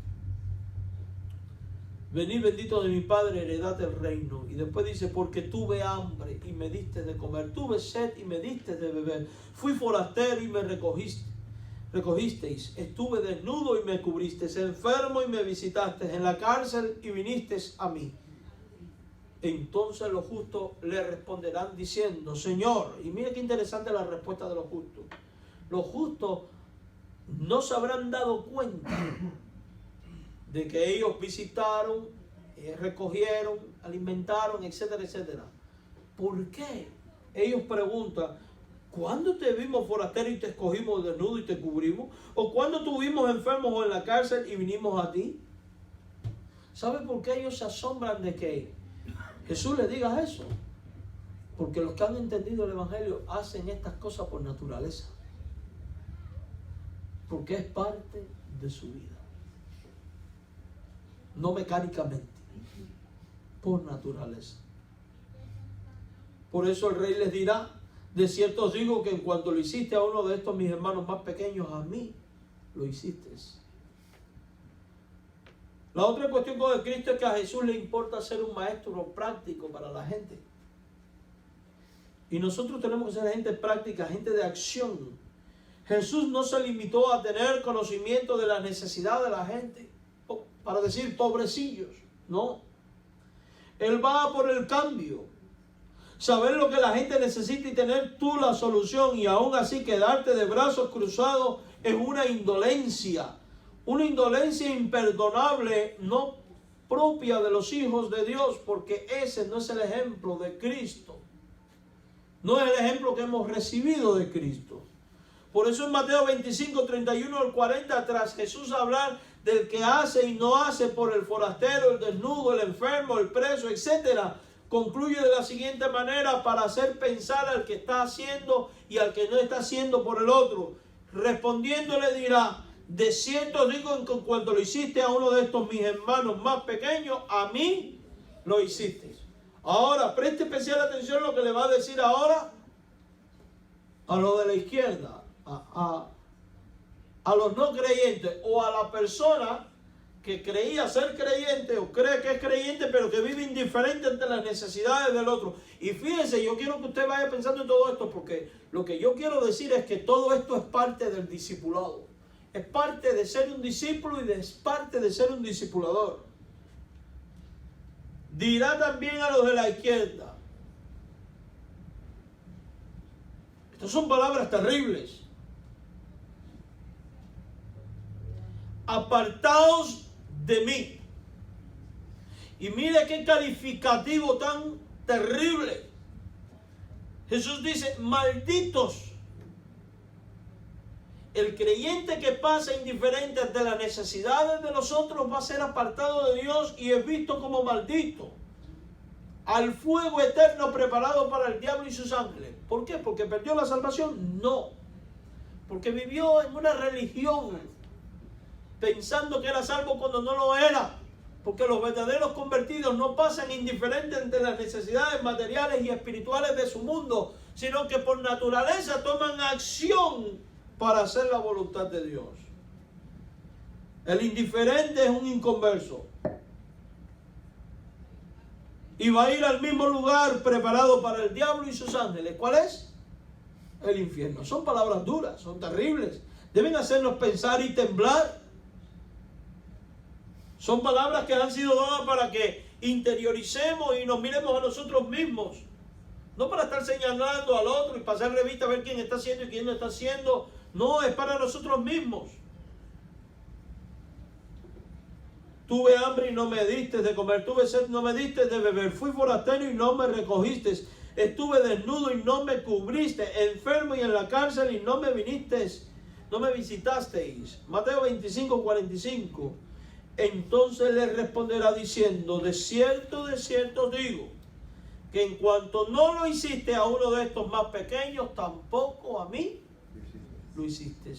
Venid benditos de mi Padre, heredad el reino. Y después dice: porque tuve hambre y me diste de comer, tuve sed y me diste de beber, fui forastero y me recogisteis, estuve desnudo y me cubristeis, enfermo y me visitasteis, en la cárcel y vinisteis a mí. Entonces los justos le responderán diciendo: Señor. Y mire qué interesante la respuesta de los justos. Los justos no se habrán dado cuenta de que ellos visitaron, recogieron, alimentaron, etcétera, etcétera. ¿Por qué? Ellos preguntan: ¿cuándo te vimos forastero y te escogimos desnudo y te cubrimos? ¿O cuándo estuvimos enfermos o en la cárcel y vinimos a ti? ¿Sabe por qué ellos se asombran de que Jesús les diga eso? Porque los que han entendido el Evangelio hacen estas cosas por naturaleza. Porque es parte de su vida. No mecánicamente, por naturaleza. Por eso el rey les dirá: de cierto os digo que en cuanto lo hiciste a uno de estos mis hermanos más pequeños, a mí lo hiciste. La otra cuestión con el Cristo es que a Jesús le importa ser un maestro práctico para la gente. Y nosotros tenemos que ser gente práctica, gente de acción. Jesús no se limitó a tener conocimiento de la necesidad de la gente, para decir pobrecillos, no. Él va por el cambio. Saber lo que la gente necesita y tener tú la solución, y aún así quedarte de brazos cruzados es una indolencia imperdonable, no propia de los hijos de Dios, porque ese no es el ejemplo de Cristo. No es el ejemplo que hemos recibido de Cristo. Por eso en Mateo 25, 31 al 40, tras Jesús hablar del que hace y no hace por el forastero, el desnudo, el enfermo, el preso, etc., concluye de la siguiente manera para hacer pensar al que está haciendo y al que no está haciendo por el otro. Respondiendo le dirá: de cierto os digo que cuando lo hiciste a uno de estos mis hermanos más pequeños, a mí lo hiciste. Ahora, preste especial atención a lo que le va a decir ahora a lo de la izquierda. A los no creyentes, o a la persona que creía ser creyente o cree que es creyente, pero que vive indiferente ante las necesidades del otro. Y fíjense, yo quiero que usted vaya pensando en todo esto, porque lo que yo quiero decir es que todo esto es parte del discipulado. Es parte de ser un discípulo y es parte de ser un discipulador. Dirá también a los de la izquierda. Estas son palabras terribles. Apartaos de mí. Y mire qué calificativo tan terrible. Jesús dice: malditos. El creyente que pasa indiferente ante las necesidades de los otros va a ser apartado de Dios y es visto como maldito. Al fuego eterno preparado para el diablo y sus ángeles. ¿Por qué? ¿Porque perdió la salvación? No. Porque vivió en una religión pensando que era salvo cuando no lo era. Porque los verdaderos convertidos no pasan indiferentes ante las necesidades materiales y espirituales de su mundo, sino que por naturaleza toman acción para hacer la voluntad de Dios. El indiferente es un inconverso. Y va a ir al mismo lugar preparado para el diablo y sus ángeles. ¿Cuál es? El infierno. Son palabras duras, son terribles. Deben hacernos pensar y temblar. Son palabras que han sido dadas para que interioricemos y nos miremos a nosotros mismos. No para estar señalando al otro y pasar revista a ver quién está haciendo y quién no está haciendo. No, es para nosotros mismos. Tuve hambre y no me diste de comer, tuve sed y no me diste de beber, fui forastero y no me recogiste, estuve desnudo y no me cubriste, enfermo y en la cárcel y no me visitasteis. Mateo 25:45. Entonces le responderá diciendo, de cierto os digo, que en cuanto no lo hiciste a uno de estos más pequeños, tampoco a mí lo hiciste.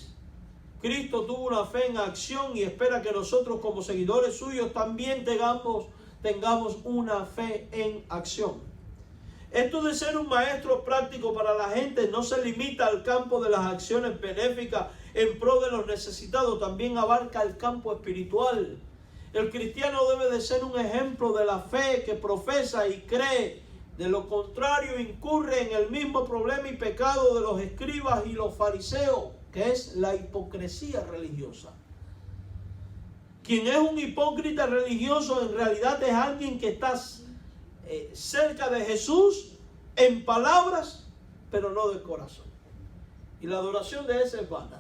Cristo tuvo una fe en acción y espera que nosotros como seguidores suyos también tengamos una fe en acción. Esto de ser un maestro práctico para la gente no se limita al campo de las acciones benéficas en pro de los necesitados, también abarca el campo espiritual. El cristiano debe de ser un ejemplo de la fe que profesa y cree. De lo contrario, incurre en el mismo problema y pecado de los escribas y los fariseos, que es la hipocresía religiosa. Quien es un hipócrita religioso en realidad es alguien que está cerca de Jesús en palabras, pero no de corazón. Y la adoración de ese es vana.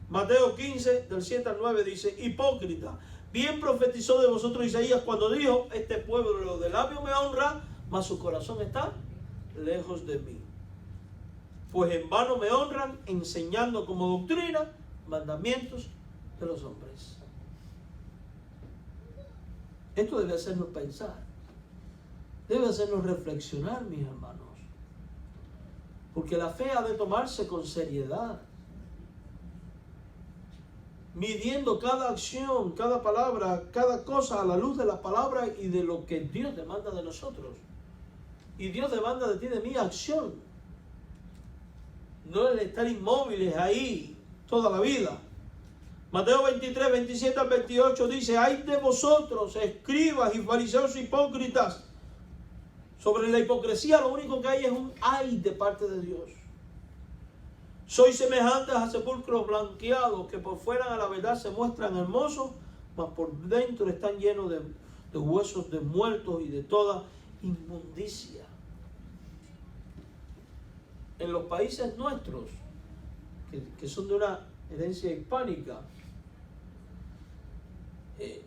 Mateo 15, del 7 al 9 dice, hipócrita, bien profetizó de vosotros Isaías cuando dijo, este pueblo de labios me honra, mas su corazón está lejos de mí. Pues en vano me honran, enseñando como doctrina mandamientos de los hombres. Esto debe hacernos pensar, debe hacernos reflexionar, mis hermanos, porque la fe ha de tomarse con seriedad, midiendo cada acción, cada palabra, cada cosa a la luz de la palabra y de lo que Dios demanda de nosotros. Y Dios demanda de ti, de mí, acción. No el estar inmóviles ahí toda la vida. Mateo 23, 27 al 28 dice, ay de vosotros, escribas y fariseos hipócritas. Sobre la hipocresía lo único que hay es un ay de parte de Dios. Sois semejantes a sepulcros blanqueados que por fuera a la verdad se muestran hermosos, mas por dentro están llenos de huesos de muertos y de toda inmundicia. En los países nuestros, que son de una herencia hispánica,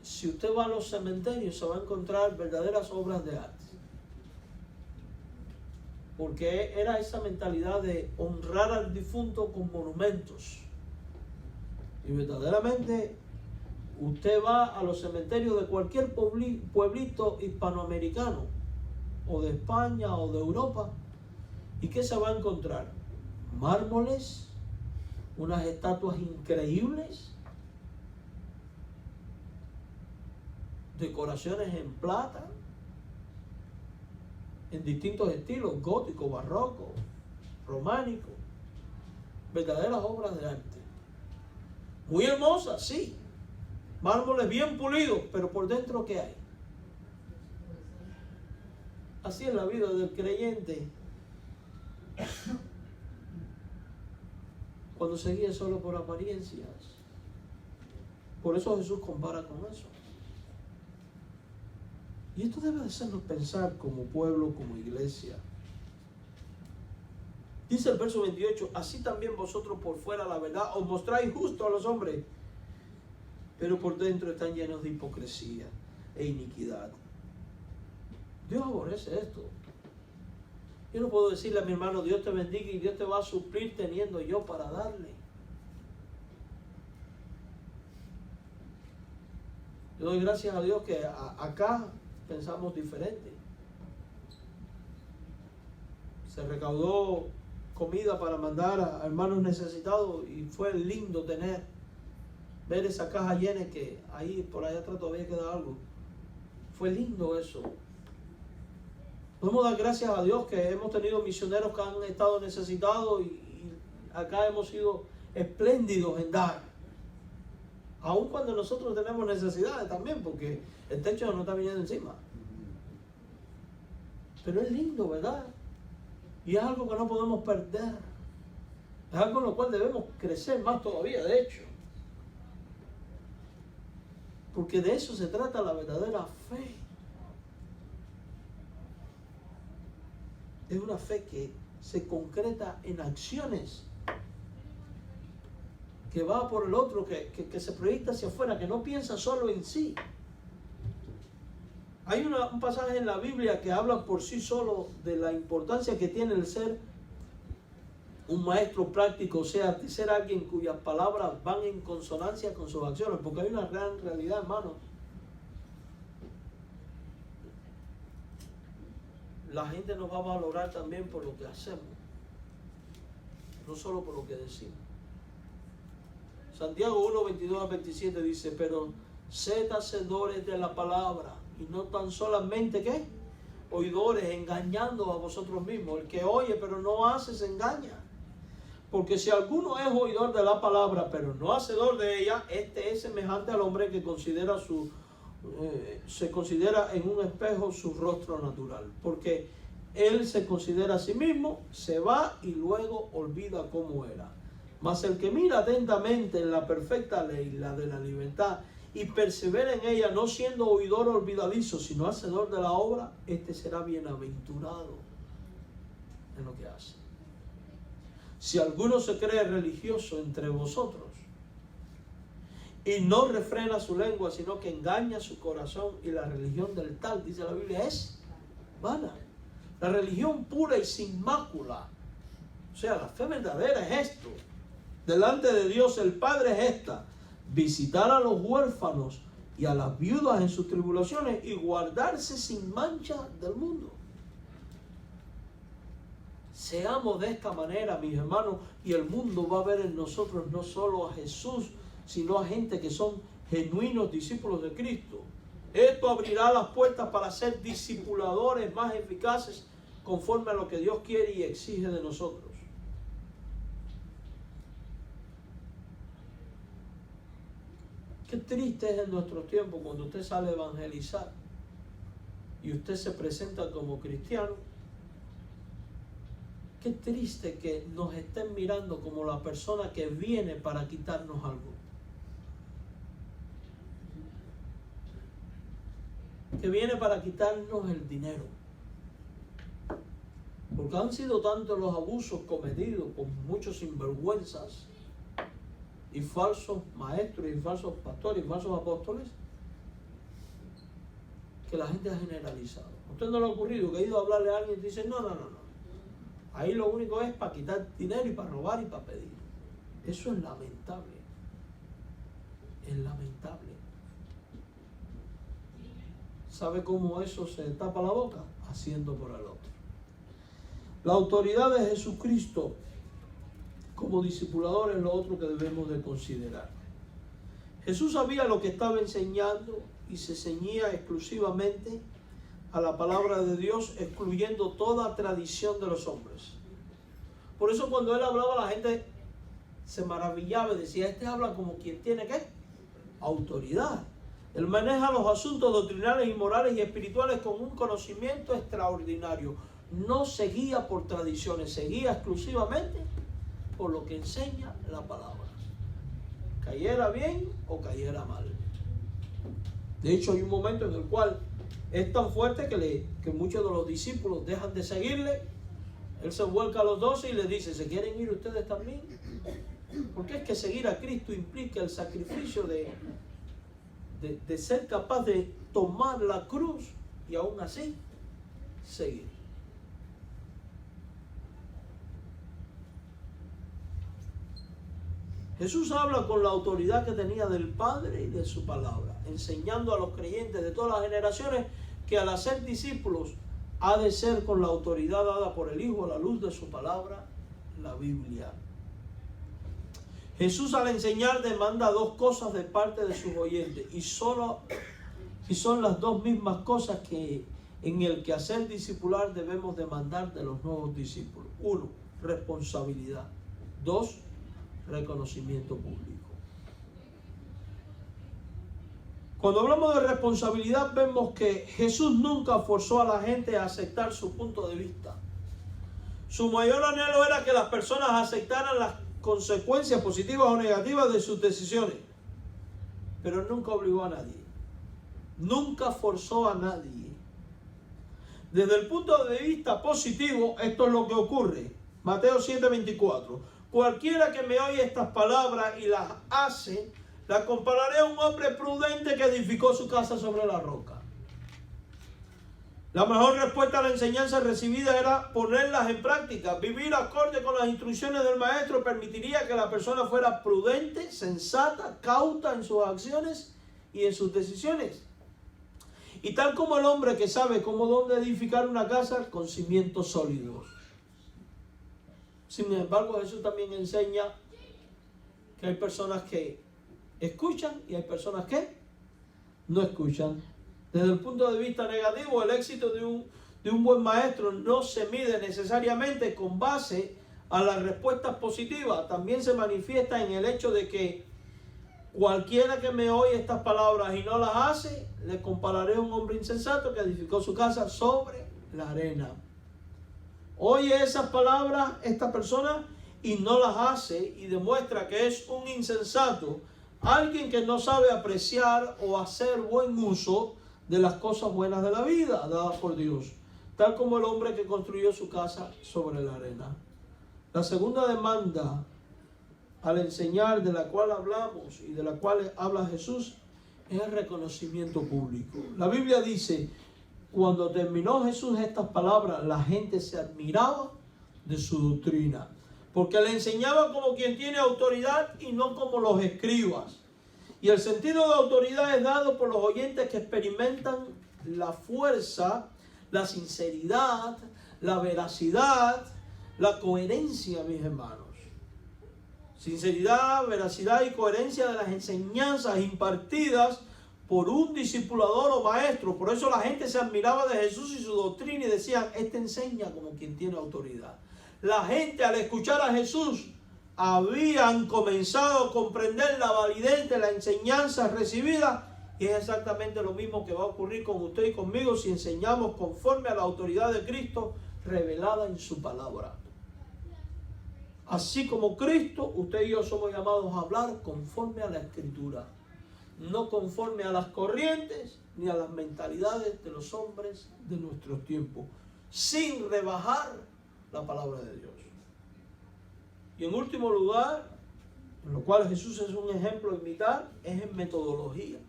si usted va a los cementerios se va a encontrar verdaderas obras de arte. Porque era esa mentalidad de honrar al difunto con monumentos. Y verdaderamente usted va a los cementerios de cualquier pueblito hispanoamericano, o de España o de Europa, ¿y qué se va a encontrar? Mármoles, unas estatuas increíbles, decoraciones en plata, en distintos estilos, gótico, barroco, románico, verdaderas obras de arte. Muy hermosas, sí, mármoles bien pulidos, pero por dentro ¿qué hay? Así es la vida del creyente cuando se guía solo por apariencias. Por eso Jesús compara con eso. Y esto debe hacernos pensar como pueblo, como iglesia. Dice el verso 28, así también vosotros por fuera la verdad os mostráis justo a los hombres, pero por dentro están llenos de hipocresía e iniquidad. Dios aborrece esto. Yo no puedo decirle a mi hermano, Dios te bendiga y Dios te va a suplir teniendo yo para darle. Yo doy gracias a Dios que acá pensamos diferente. Se recaudó comida para mandar a hermanos necesitados y fue lindo ver esa caja llena, que ahí por allá atrás todavía queda algo. Fue lindo eso. Podemos dar gracias a Dios que hemos tenido misioneros que han estado necesitados y acá hemos sido espléndidos en dar. Aun cuando nosotros tenemos necesidades también, porque el techo no está viniendo encima. Pero es lindo, ¿verdad? Y es algo que no podemos perder. Es algo en lo cual debemos crecer más todavía, de hecho. Porque de eso se trata la verdadera fe. Es una fe que se concreta en acciones. que va por el otro, que se proyecta hacia afuera, que no piensa solo en sí. Hay un pasaje en la Biblia que habla por sí solo de la importancia que tiene el ser un maestro práctico, o sea, de ser alguien cuyas palabras van en consonancia con sus acciones, porque hay una gran realidad, hermano. La gente nos va a valorar también por lo que hacemos, no solo por lo que decimos. Santiago 1, 22 a 27 dice, pero sed hacedores de la palabra, y no tan solamente, ¿qué? Oidores, engañando a vosotros mismos. El que oye pero no hace, se engaña. Porque si alguno es oidor de la palabra, pero no hacedor de ella, este es semejante al hombre que considera se considera en un espejo su rostro natural. Porque él se considera a sí mismo, se va y luego olvida cómo era. Mas el que mira atentamente en la perfecta ley, la de la libertad, y persevera en ella, no siendo oidor olvidadizo, sino hacedor de la obra, este será bienaventurado en lo que hace. Si alguno se cree religioso entre vosotros y no refrena su lengua, sino que engaña su corazón, y la religión del tal, dice la Biblia, es vana. La religión pura y sin mácula, o sea, la fe verdadera es esto. Delante de Dios el Padre es esta: visitar a los huérfanos y a las viudas en sus tribulaciones y guardarse sin mancha del mundo. Seamos de esta manera, mis hermanos, y el mundo va a ver en nosotros no solo a Jesús, sino a gente que son genuinos discípulos de Cristo. Esto abrirá las puertas para ser discipuladores más eficaces conforme a lo que Dios quiere y exige de nosotros. Qué triste es en nuestros tiempos cuando usted sale a evangelizar y usted se presenta como cristiano. Qué triste que nos estén mirando como la persona que viene para quitarnos algo. Que viene para quitarnos el dinero. Porque han sido tantos los abusos cometidos por muchos sinvergüenzas y falsos maestros y falsos pastores y falsos apóstoles, que la gente ha generalizado. ¿A usted no le ha ocurrido que ha ido a hablarle a alguien y dice, no? Ahí lo único es para quitar dinero y para robar y para pedir? Eso es lamentable. Es lamentable. ¿Sabe cómo eso se tapa la boca? Haciendo por el otro. La autoridad de Jesucristo como discipulador es lo otro que debemos de considerar. Jesús sabía lo que estaba enseñando y se ceñía exclusivamente a la palabra de Dios, excluyendo toda tradición de los hombres. Por eso cuando él hablaba, la gente se maravillaba y decía, este habla como quien tiene ¿qué? Autoridad. Él maneja los asuntos doctrinales y morales y espirituales con un conocimiento extraordinario. No se guía por tradiciones, se guía exclusivamente por lo que enseña la palabra. Cayera bien o cayera mal. De hecho, hay un momento en el cual es tan fuerte que muchos de los discípulos dejan de seguirle. Él se vuelca a los 12 y les dice, ¿se quieren ir ustedes también? Porque es que seguir a Cristo implica el sacrificio de ser capaz de tomar la cruz y aún así seguir. Jesús habla con la autoridad que tenía del Padre y de su palabra, enseñando a los creyentes de todas las generaciones que al hacer discípulos ha de ser con la autoridad dada por el Hijo a la luz de su palabra, la Biblia. Jesús al enseñar demanda dos cosas de parte de sus oyentes y son las dos mismas cosas que en el quehacer discipular debemos demandar de los nuevos discípulos. 1, responsabilidad. 2, reconocimiento público. Cuando hablamos de responsabilidad, vemos que Jesús nunca forzó a la gente a aceptar su punto de vista. Su mayor anhelo era que las personas aceptaran las consecuencias positivas o negativas de sus decisiones, pero nunca obligó a nadie, nunca forzó a nadie. Desde el punto de vista positivo, esto es lo que ocurre. Mateo 7:24. cualquiera que me oye estas palabras y las hace, la compararé a un hombre prudente que edificó su casa sobre la roca. La mejor respuesta a la enseñanza recibida era ponerlas en práctica. Vivir acorde con las instrucciones del maestro permitiría que la persona fuera prudente, sensata, cauta en sus acciones y en sus decisiones. Y tal como el hombre que sabe cómo dónde edificar una casa con cimientos sólidos. Sin embargo, Jesús también enseña que hay personas que escuchan y hay personas que no escuchan. Desde el punto de vista negativo, el éxito de un buen maestro no se mide necesariamente con base a las respuestas positivas. También se manifiesta en el hecho de que cualquiera que me oye estas palabras y no las hace, le compararé a un hombre insensato que edificó su casa sobre la arena. Oye esas palabras esta persona y no las hace y demuestra que es un insensato, alguien que no sabe apreciar o hacer buen uso de las cosas buenas de la vida dadas por Dios, tal como el hombre que construyó su casa sobre la arena. La segunda demanda al enseñar, de la cual hablamos y de la cual habla Jesús, es el reconocimiento público. La Biblia dice, cuando terminó Jesús estas palabras, la gente se admiraba de su doctrina, porque le enseñaba como quien tiene autoridad y no como los escribas. Y el sentido de autoridad es dado por los oyentes que experimentan la fuerza, la sinceridad, la veracidad, la coherencia, mis hermanos. Sinceridad, veracidad y coherencia de las enseñanzas impartidas por un discipulador o maestro. Por eso la gente se admiraba de Jesús y su doctrina y decían, este enseña como quien tiene autoridad. La gente al escuchar a Jesús habían comenzado a comprender la validez de la enseñanza recibida, y es exactamente lo mismo que va a ocurrir con usted y conmigo si enseñamos conforme a la autoridad de Cristo revelada en su palabra. Así como Cristo, usted y yo somos llamados a hablar conforme a la Escritura, no conforme a las corrientes ni a las mentalidades de los hombres de nuestros tiempos, sin rebajar la palabra de Dios. Y en último lugar, en lo cual Jesús es un ejemplo a imitar, es en metodología.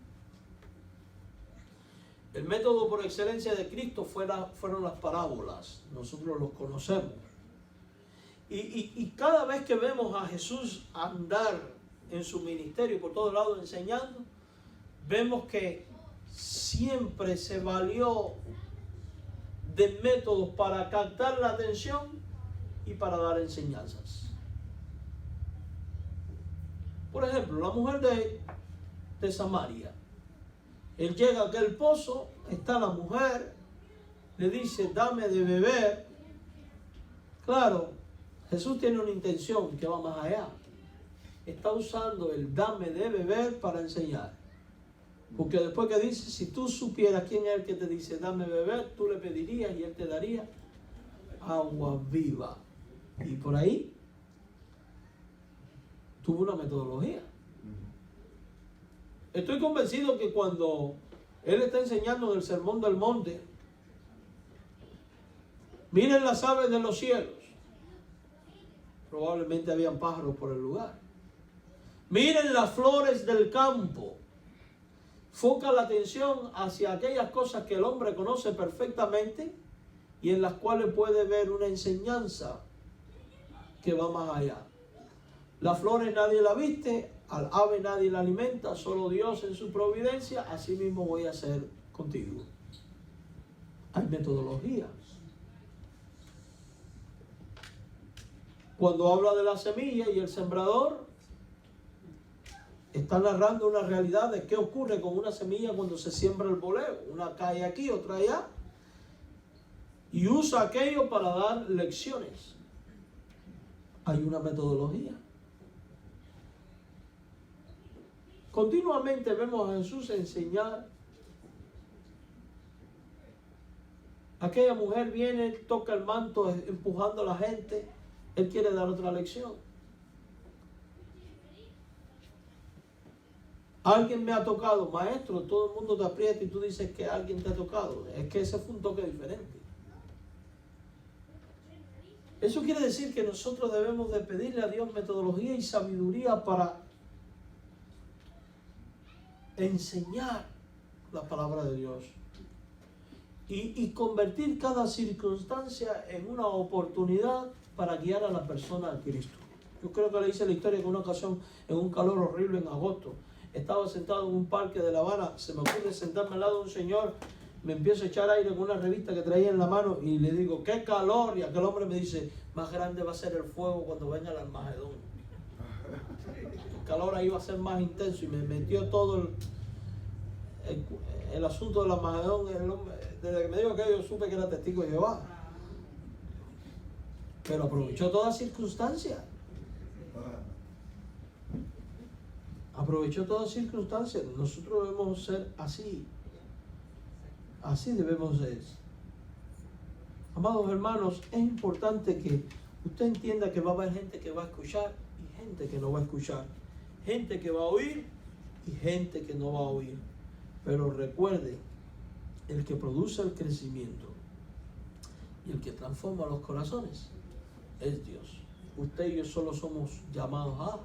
El método por excelencia de Cristo fueron las parábolas. Nosotros los conocemos. Y cada vez que vemos a Jesús andar en su ministerio por todos lados enseñando, vemos que siempre se valió de métodos para captar la atención y para dar enseñanzas. Por ejemplo, la mujer de Samaria. Él llega a aquel pozo, está la mujer, le dice, dame de beber. Claro, Jesús tiene una intención que va más allá. Está usando el dame de beber para enseñar. Porque después que dice, si tú supieras quién es el que te dice dame beber, tú le pedirías y él te daría agua viva. Y por ahí tuvo una metodología. Estoy convencido que cuando él está enseñando en el Sermón del Monte, miren las aves de los cielos. Probablemente habían pájaros por el lugar. Miren las flores del campo. Foca la atención hacia aquellas cosas que el hombre conoce perfectamente y en las cuales puede ver una enseñanza que va más allá. Las flores nadie la viste, al ave nadie la alimenta, solo Dios en su providencia, así mismo voy a hacer contigo. Hay metodologías. Cuando habla de la semilla y el sembrador, está narrando una realidad de qué ocurre con una semilla cuando se siembra el boleo. Una cae aquí, otra allá. Y usa aquello para dar lecciones. Hay una metodología. Continuamente vemos a Jesús enseñar. Aquella mujer viene, toca el manto empujando a la gente. Él quiere dar otra lección. Alguien me ha tocado, maestro, todo el mundo te aprieta y tú dices que alguien te ha tocado. Es que ese fue un toque diferente. Eso quiere decir que nosotros debemos de pedirle a Dios metodología y sabiduría para enseñar la palabra de Dios y convertir cada circunstancia en una oportunidad para guiar a la persona a Cristo. Yo creo que le hice la historia que una ocasión, en un calor horrible en agosto, estaba sentado en un parque de La Habana, se me ocurre sentarme al lado de un señor, me empiezo a echar aire con una revista que traía en la mano y le digo, ¡qué calor! Y aquel hombre me dice, más grande va a ser el fuego cuando venga el Armagedón. El calor ahí va a ser más intenso y me metió todo el asunto del Armagedón. Desde que me dijo aquello, yo supe que era testigo de Jehová. Pero aprovechó toda circunstancia. Aprovechó toda circunstancia. Nosotros debemos ser así. Así debemos ser. Amados hermanos, es importante que usted entienda que va a haber gente que va a escuchar y gente que no va a escuchar. Gente que va a oír y gente que no va a oír. Pero recuerde, el que produce el crecimiento y el que transforma los corazones es Dios. Usted y yo solo somos llamados a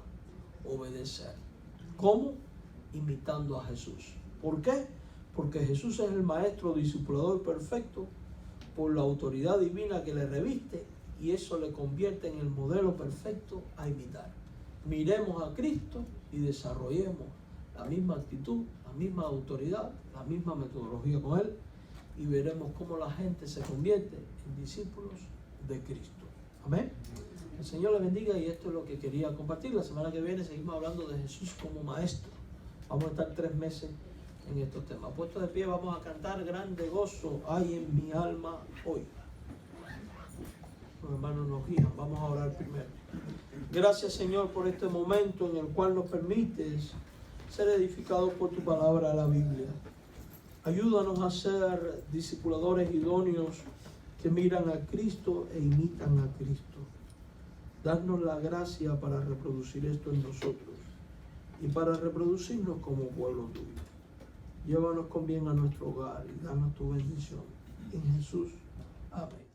obedecer. ¿Cómo? Imitando a Jesús. ¿Por qué? Porque Jesús es el maestro discipulador perfecto por la autoridad divina que le reviste y eso le convierte en el modelo perfecto a imitar. Miremos a Cristo y desarrollemos la misma actitud, la misma autoridad, la misma metodología con Él y veremos cómo la gente se convierte en discípulos de Cristo. Amén. El Señor le bendiga y esto es lo que quería compartir. La semana que viene seguimos hablando de Jesús como maestro. Vamos a estar 3 meses en estos temas. Puestos de pie, vamos a cantar grande gozo hay en mi alma hoy. Los hermanos nos guían. Vamos a orar primero. Gracias, Señor, por este momento en el cual nos permites ser edificados por tu palabra, la Biblia. Ayúdanos a ser discipuladores idóneos que miran a Cristo e imitan a Cristo. Danos la gracia para reproducir esto en nosotros y para reproducirnos como pueblo tuyo. Llévanos con bien a nuestro hogar y danos tu bendición. En Jesús. Amén.